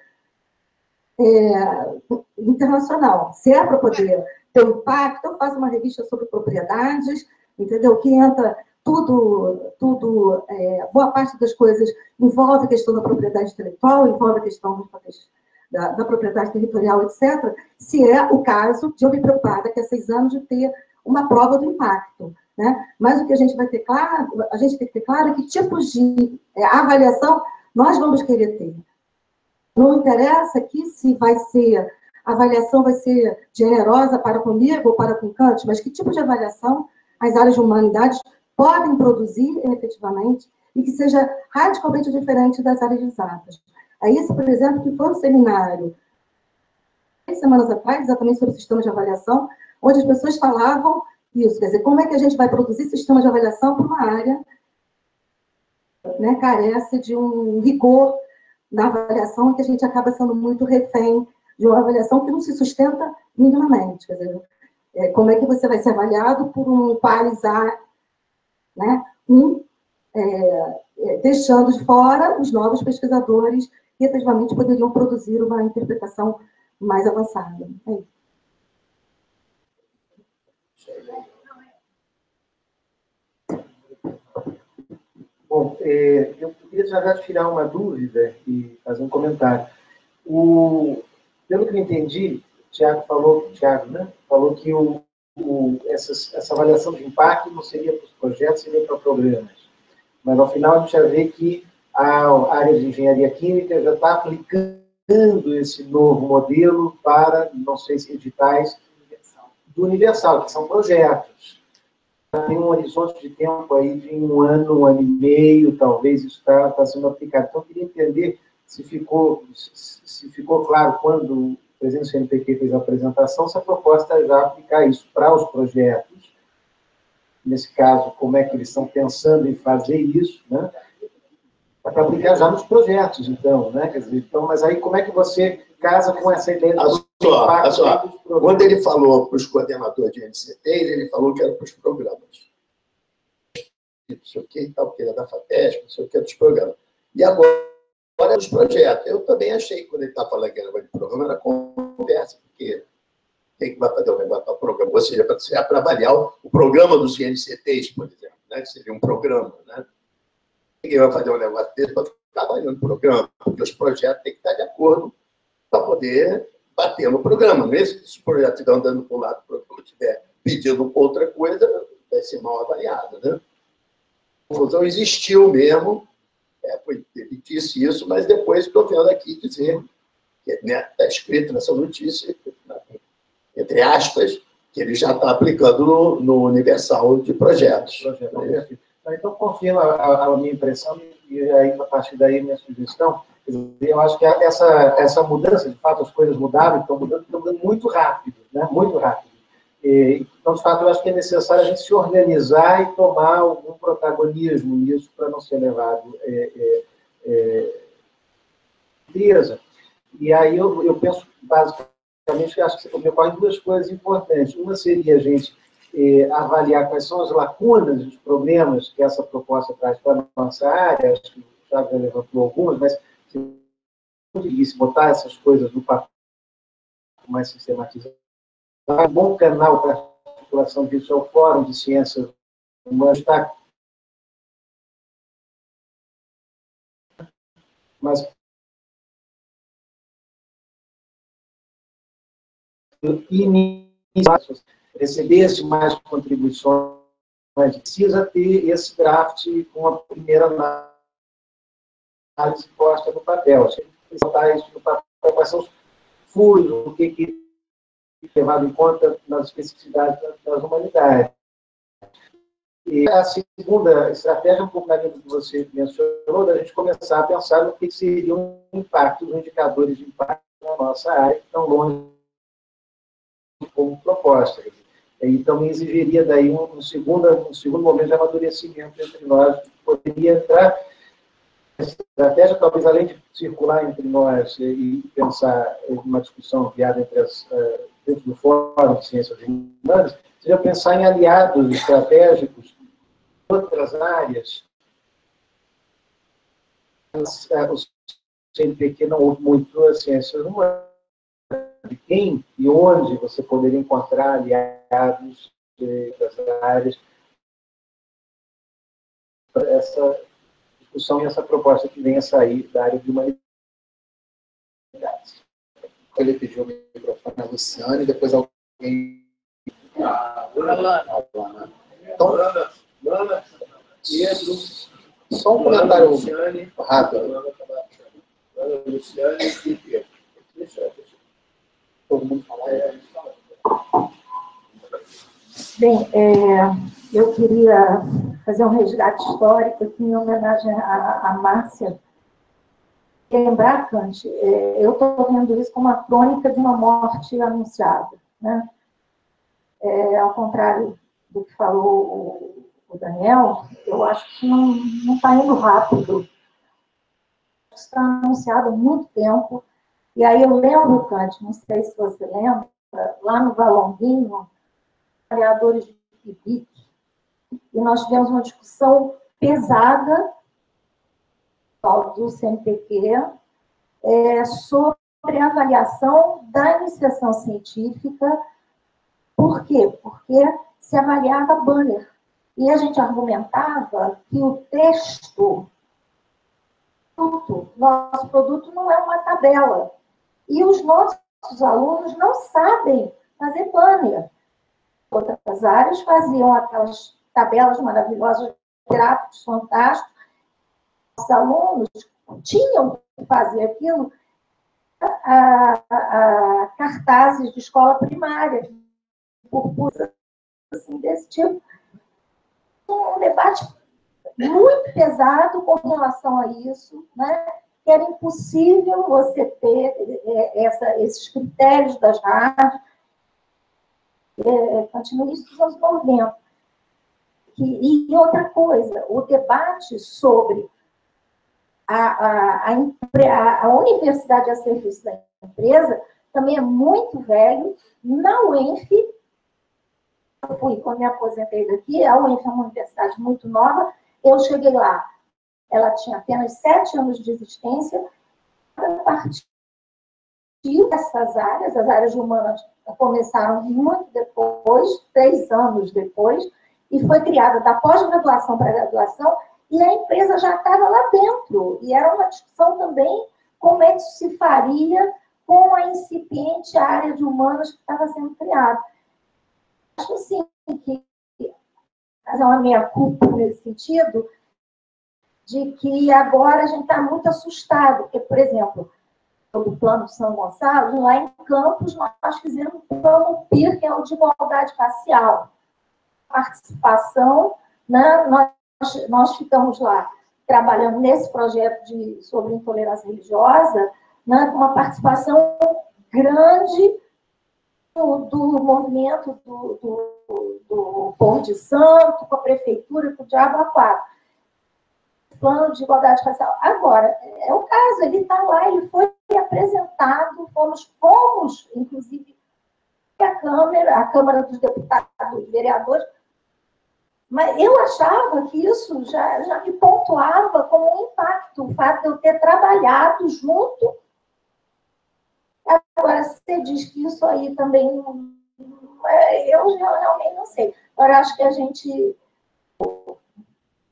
internacional. Se é para poder ter impacto, eu faço uma revista sobre propriedades, entendeu? Que entra boa parte das coisas envolve a questão da propriedade intelectual, envolve a questão da propriedade territorial, etc., se é o caso de eu me preocupar daqui a 6 anos de ter uma prova do impacto, né? Mas o que a gente vai ter claro, a gente tem que ter claro é que tipos de avaliação nós vamos querer ter. Não interessa aqui se a avaliação vai ser generosa para comigo ou para com Kant, mas que tipo de avaliação as áreas de humanidades podem produzir efetivamente e que seja radicalmente diferente das áreas de exatas. É isso, por exemplo, que foi um seminário 3 semanas atrás, exatamente sobre sistemas de avaliação, onde as pessoas falavam isso, quer dizer, como é que a gente vai produzir sistemas de avaliação para uma área, né, carece de um rigor na avaliação, que a gente acaba sendo muito refém de uma avaliação que não se sustenta minimamente. Quer dizer, como é que você vai ser avaliado por um pares A, né, deixando de fora os novos pesquisadores que efetivamente poderiam produzir uma interpretação mais avançada. Bom, eu queria já tirar uma dúvida e fazer um comentário. Pelo que eu entendi, o Tiago falou que essa avaliação de impacto não seria para os projetos, seria para programas. Mas, ao final, a gente já vê que a área de engenharia química já está aplicando esse novo modelo para, não sei se editais, do Universal, que são projetos. Tem um horizonte de tempo aí de 1 ano, 1 ano e meio, talvez isso está sendo aplicado. Então, eu queria entender se ficou claro quando o presidente do CNPq fez a apresentação, se a proposta é já aplicar isso para os projetos. Nesse caso, como é que eles estão pensando em fazer isso, né? Para aplicar já nos projetos, então, né? Quer dizer, então, mas aí como é que você casa com essa ideia do impacto? Quando ele falou para os coordenadores de NCTs, ele falou que era para os programas. Não sei o que e tal, que era da FAPESP, não sei o que, dos programas. E agora é dos projetos. Eu também achei, quando ele estava falando que era de programa, era conversa, porque quem que vai fazer o negócio do programa? Ou seja, para avaliar o programa dos INCTs, por exemplo, né? Que seria um programa, né? Ninguém vai fazer um negócio desse para ficar avaliando o programa, porque os projetos têm que estar de acordo para poder bater no programa. Mesmo que se o projeto estiver andando para o lado do programa, estiver pedindo outra coisa, vai ser mal avaliado, né? A confusão existiu mesmo, ele disse isso, mas depois estou vendo aqui dizer, que está escrito nessa notícia, entre aspas, que ele já está aplicando no Universal de projetos. Então, confirma a minha impressão, e aí, a partir daí, minha sugestão. Eu acho que essa mudança, de fato, as coisas mudaram, estão mudando muito rápido, né? Muito rápido. Então, de fato, eu acho que é necessário a gente se organizar e tomar algum protagonismo nisso para não ser levado presa. E aí eu penso, basicamente, que acho que me ocorrem 2 coisas importantes. Uma seria a gente avaliar quais são as lacunas, os problemas que essa proposta traz para a nossa área. Acho que o Thiago já levantou algumas, mas se eu conseguisse botar essas coisas no papel mais sistematizado, um bom canal para a articulação disso é o Fórum de Ciências Humanas, está, mas recebesse mais contribuições mas precisa ter esse draft com a primeira análise posta no papel. A gente precisa botar isso no papel, quais são os furos, o que é levado em conta nas especificidades das humanidades. E a segunda estratégia, um pouco na linha do que você mencionou, da gente começar a pensar no que seriam impactos, os indicadores de impacto na nossa área, que estão longe como proposta. E também exigiria daí um segundo momento de amadurecimento entre nós, que poderia entrar essa estratégia, talvez além de circular entre nós e pensar em uma discussão guiada dentro do Fórum de Ciências Humanas, seria pensar em aliados estratégicos de outras áreas. O CNPq não ouve muito as ciências humanas, de quem e onde você poderia encontrar aliados das áreas para essa discussão e essa proposta que venha a sair da área de humanidades. Ele pediu o microfone a Luciane e depois alguém... Alana. Então, Pedro, só um comentário rápido. Luciane e Pedro. Todo mundo falar. Bem, eu queria fazer um resgate histórico aqui em homenagem à Márcia. Lembrar, Kant, eu estou vendo isso como uma crônica de uma morte anunciada, né? Ao contrário do que falou o Daniel, eu acho que não está indo rápido. Está anunciado há muito tempo. E aí eu lembro, Kant, não sei se você lembra, lá no Valonguinho, trabalhadores de PIBIC, e nós tivemos uma discussão pesada do CNPq sobre a avaliação da iniciação científica. Por quê? Porque se avaliava banner. E a gente argumentava que o texto, nosso produto não é uma tabela. E os nossos alunos não sabem fazer banner. Outras áreas faziam aquelas tabelas maravilhosas, gráficos fantásticos. Os alunos tinham que fazer aquilo a cartazes de escola primária, assim, desse tipo. Um debate muito pesado com relação a isso, né? Que era impossível você ter esses critérios das rádios, continua isso dos anos 90. E outra coisa, o debate sobre a universidade a serviço da empresa também é muito velho. Na UENF, quando me aposentei daqui, a UENF é uma universidade muito nova, eu cheguei lá, ela tinha apenas 7 anos de existência, a partir dessas áreas, as áreas humanas começaram muito depois, 3 anos depois, e foi criada da pós-graduação para a graduação, e a empresa já estava lá dentro. E era uma discussão também como é que isso se faria com a incipiente área de humanas que estava sendo criada. Acho, assim, que fazer uma meia-culpa nesse sentido, de que agora a gente está muito assustado, porque, por exemplo, no plano São Gonçalo, lá em Campos, nós fizemos um plano PIR, que é o de igualdade racial. Participação, né? Nós ficamos lá trabalhando nesse projeto sobre intolerância religiosa, né? Com uma participação grande do movimento do Povo de Santo, com a prefeitura, com o Diabo a 4. Plano de igualdade racial. Agora, é o caso, ele está lá, ele foi apresentado, fomos, inclusive, a Câmara dos Deputados e Vereadores, mas eu achava que isso já me pontuava como um impacto, o fato de eu ter trabalhado junto. Agora, você diz que isso aí também, eu realmente não sei. Agora, acho que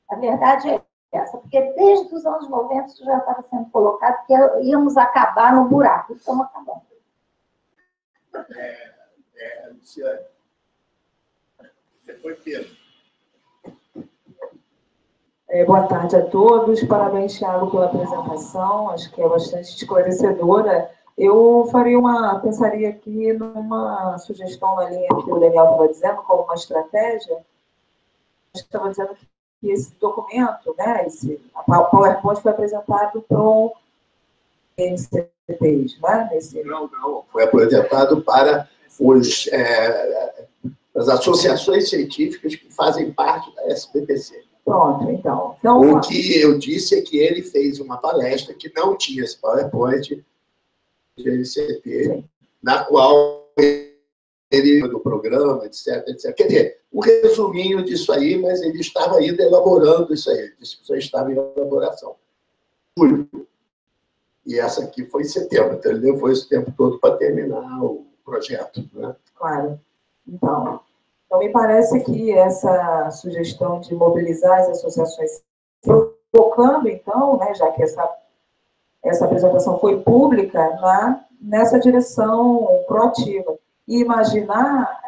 a verdade é essa, porque desde os anos 90 isso já estava sendo colocado, que íamos acabar no buraco, estamos acabando. Luciane. Depois Pedro. Boa tarde a todos. Parabéns, Thiago, pela apresentação. Acho que é bastante esclarecedora. Eu pensaria aqui numa sugestão na linha que o Daniel estava dizendo, como uma estratégia. Estava dizendo que esse documento, né, a PowerPoint foi apresentado para o NCPs, né? Não. Foi apresentado para as associações científicas que fazem parte da SBPC. Pronto, então. O que eu disse é que ele fez uma palestra que não tinha esse PowerPoint do NCP, na qual ele, do programa, etc. Quer dizer, um resuminho disso aí, mas ele estava ainda elaborando isso aí. Ele disse que só estava em elaboração. E essa aqui foi em setembro, então ele levou esse tempo todo para terminar o projeto. Né? Claro. Então, me parece que essa sugestão de mobilizar as associações, provocando, então, né, já que essa apresentação foi pública, nessa direção proativa. E imaginar,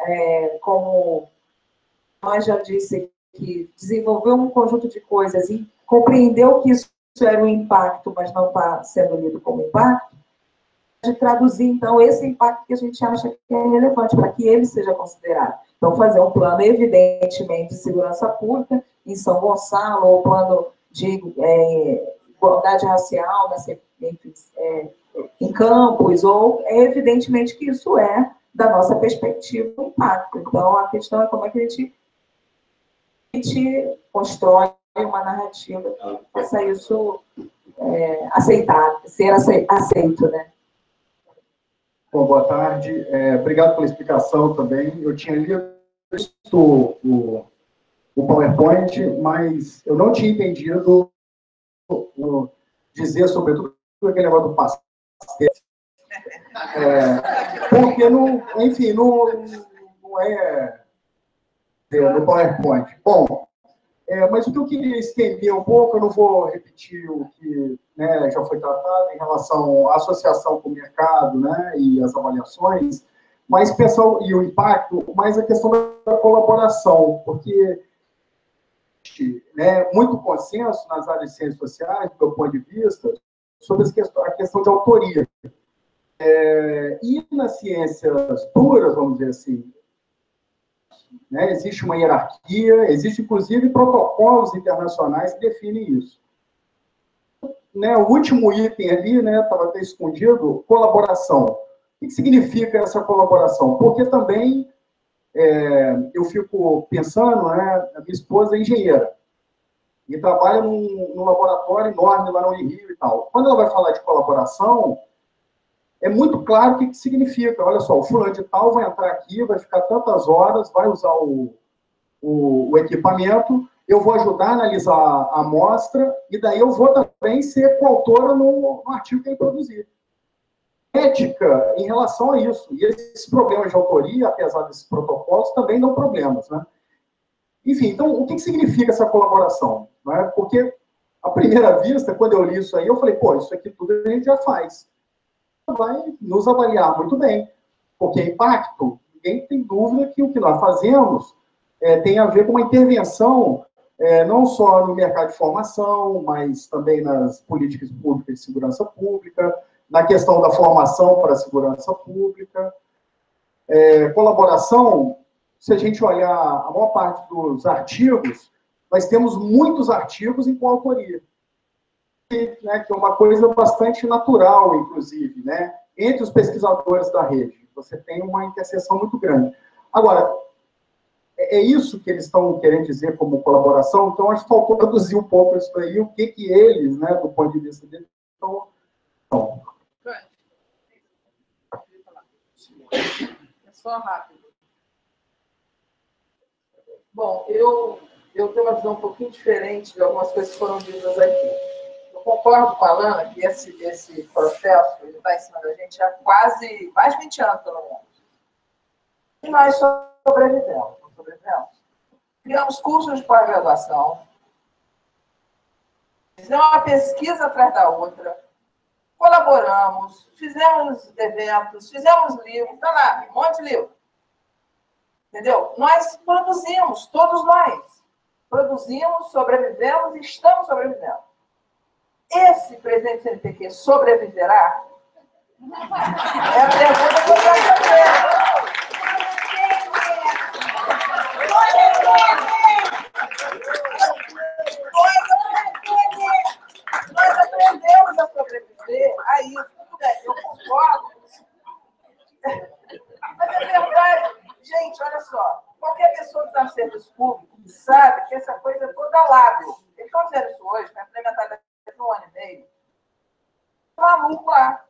como nós já disse, que desenvolveu um conjunto de coisas e compreendeu que isso era um impacto, mas não está sendo lido como impacto, de traduzir, então, esse impacto que a gente acha que é relevante, para que ele seja considerado. Então, fazer um plano, evidentemente, de segurança pública em São Gonçalo, ou plano de igualdade racial, em Campos, ou evidentemente que isso é, da nossa perspectiva, um impacto. Então, a questão é como é que a gente constrói uma narrativa que faça isso ser aceito, né? Bom, boa tarde. Obrigado pela explicação também. Eu tinha lido o PowerPoint, mas eu não tinha entendido dizer, sobretudo, aquele negócio do pastel. Porque, enfim, não é no PowerPoint. Bom, mas o que eu queria estender um pouco, eu não vou repetir o que, né, já foi tratado em relação à associação com o mercado, né, e as avaliações, mas pensar e o impacto, mas a questão da colaboração, porque muito consenso nas áreas de ciências sociais, do meu ponto de vista, sobre a questão de autoria. E nas ciências puras, vamos dizer assim, né, existe uma hierarquia, existe inclusive protocolos internacionais que definem isso. Né, o último item ali, estava até escondido, colaboração. O que significa essa colaboração? Porque também eu fico pensando, a minha esposa é engenheira e trabalha num laboratório enorme lá no Rio e tal. Quando ela vai falar de colaboração, é muito claro o que significa. Olha só, o fulano de tal vai entrar aqui, vai ficar tantas horas, vai usar o equipamento, eu vou ajudar a analisar a amostra, e daí eu vou também ser coautora no artigo que ele produzir. Ética em relação a isso. E esses problemas de autoria, apesar desses protocolos, também dão problemas. Né? Enfim, então, o que significa essa colaboração? Né? Porque, à primeira vista, quando eu li isso aí, eu falei, pô, isso aqui tudo a gente já faz. Vai nos avaliar muito bem, porque impacto, ninguém tem dúvida que o que nós fazemos tem a ver com uma intervenção não só no mercado de formação, mas também nas políticas públicas de segurança pública, na questão da formação para a segurança pública. Colaboração, se a gente olhar a maior parte dos artigos, nós temos muitos artigos em coautoria. Que é uma coisa bastante natural, inclusive, entre os pesquisadores da rede. Você tem uma interseção muito grande. Agora, é isso que eles estão querendo dizer como colaboração, então acho que faltou traduzir um pouco isso daí, o que eles, do ponto de vista deles, estão... É só rápido. Bom, eu tenho uma visão um pouquinho diferente de algumas coisas que foram ditas aqui. Eu concordo com a Alana que esse processo está em cima da gente há quase mais de 20 anos, pelo menos. E nós sobrevivemos. Criamos cursos de pós-graduação, fizemos uma pesquisa atrás da outra, colaboramos, fizemos eventos, fizemos livros, está lá, um monte de livro. Entendeu? Nós produzimos, todos nós. produzimos, sobrevivemos e estamos sobrevivendo. Esse presidente do CNPq sobreviverá? É a pergunta que eu quero fazer. Nós aprendemos a sobreviver a isso. Tudo bem, eu concordo. Mas é verdade. Gente, olha só. Qualquer pessoa que está no serviço público sabe que essa coisa é toda lábil. Eles estão dizendo isso hoje, para implementar daqui a 1 ano e meio. Maluco lá.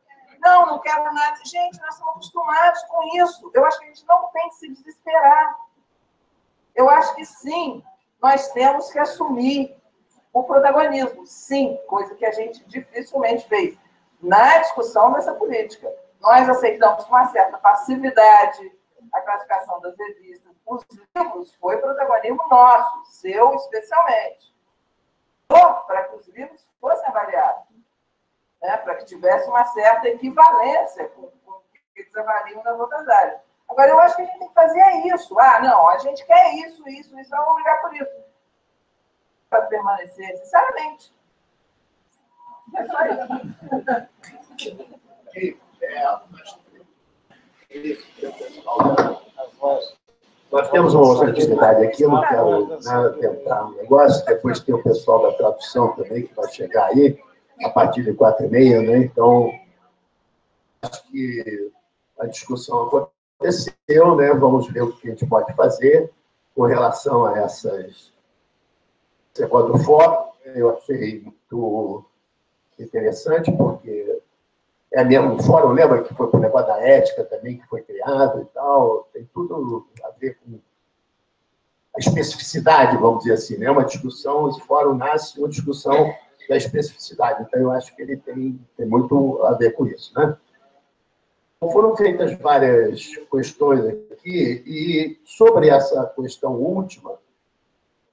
Não quero nada. Gente, nós estamos acostumados com isso. Eu acho que a gente não tem que se desesperar. Eu acho que sim, nós temos que assumir o protagonismo. Sim, coisa que a gente dificilmente fez na discussão dessa política. Nós aceitamos com uma certa passividade a classificação das revistas. Os livros foi protagonismo nosso, seu especialmente. Para que os livros fossem avaliados. Né, para que tivesse uma certa equivalência com o que eles avaliam nas outras áreas. Agora, eu acho que a gente tem que fazer isso. Não, a gente quer isso, vamos brigar por isso. Para permanecer, sinceramente. É só isso. Nós temos uma outra atividade aqui, eu não quero tentar um negócio, depois tem o pessoal da tradução também, que vai chegar aí, a partir de 4h30, né? Então, acho que a discussão aconteceu, né? Vamos ver o que a gente pode fazer com relação a essas... Esse negócio do fórum, eu achei muito interessante, porque é mesmo o fórum, lembra que foi para o negócio da ética também, que foi criado e tal, tem tudo a ver com a especificidade, vamos dizer assim, né? Uma discussão, esse fórum nasce uma discussão da especificidade. Então, eu acho que ele tem muito a ver com isso, né? Então, foram feitas várias questões aqui, e sobre essa questão última,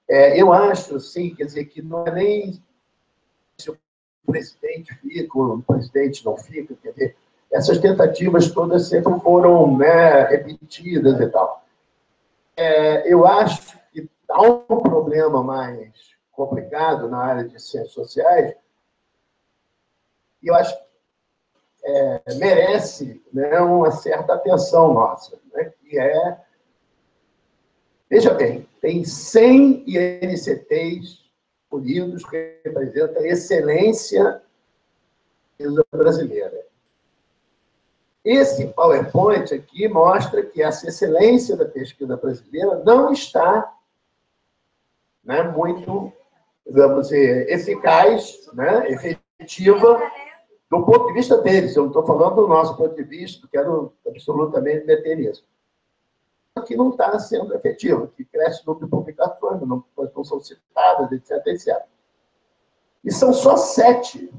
eu acho, sim, quer dizer, que não é nem se o presidente fica ou o presidente não fica, quer dizer, essas tentativas todas sempre foram, né, repetidas e tal. Eu acho que há um problema mais complicado na área de ciências sociais, e eu acho que merece, né, uma certa atenção nossa, né, que veja bem, tem 100 INCTs unidos que representam a excelência brasileira. Esse PowerPoint aqui mostra que essa excelência da pesquisa brasileira não está, né, muito, vamos dizer, eficaz, né, efetiva, do ponto de vista deles. Eu não estou falando do nosso ponto de vista, quero absolutamente meter nisso. Que não está sendo efetivo, que cresce o número de publicações, não são citadas, etc, etc. E são só 7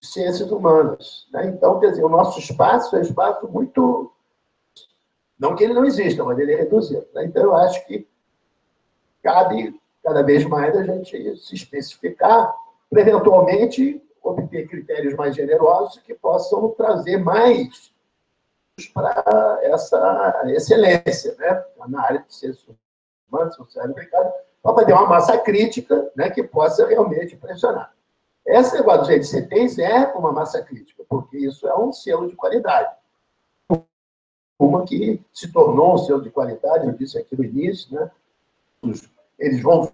ciências humanas, né? Então, quer dizer, o nosso espaço é um espaço muito... Não que ele não exista, mas ele é reduzido, né? Então, eu acho que cabe cada vez mais a gente se especificar para, eventualmente, obter critérios mais generosos que possam trazer mais para essa excelência, né? Na área de ciências humanas, sociais, para fazer uma massa crítica, né, que possa realmente impressionar. Esse negócio dos INCTs é uma massa crítica, porque isso é um selo de qualidade. Uma que se tornou um selo de qualidade, eu disse aqui no início, né? Eles vão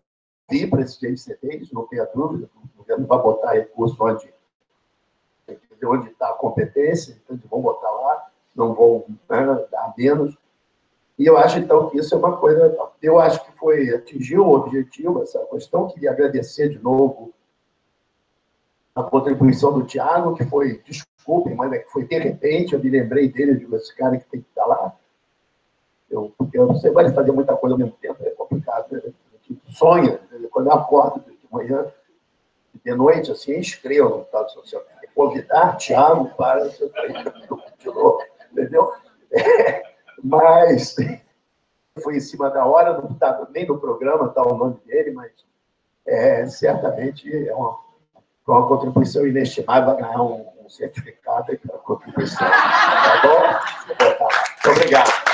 vir para esses INCTs, não tenha dúvida, o governo vai botar recurso onde está a competência, então eles vão botar lá, não vão, né, dar menos. E eu acho, então, que isso é uma coisa... Eu acho que atingiu o objetivo, essa questão. Queria agradecer de novo a contribuição do Tiago, que foi, desculpem, mas que foi de repente, eu me lembrei dele, de esse cara que tem que estar lá. Porque você vai fazer muita coisa ao mesmo tempo, é complicado. Né? A gente sonha, quando eu acordo de manhã, de noite, assim, escrevo no estado social. Convidar Tiago para... Entendeu? Mas foi em cima da hora, não está nem no programa, está o nome dele, mas certamente foi uma contribuição inestimável, ganhar um certificado para a contribuição. Tá bom? Muito obrigado.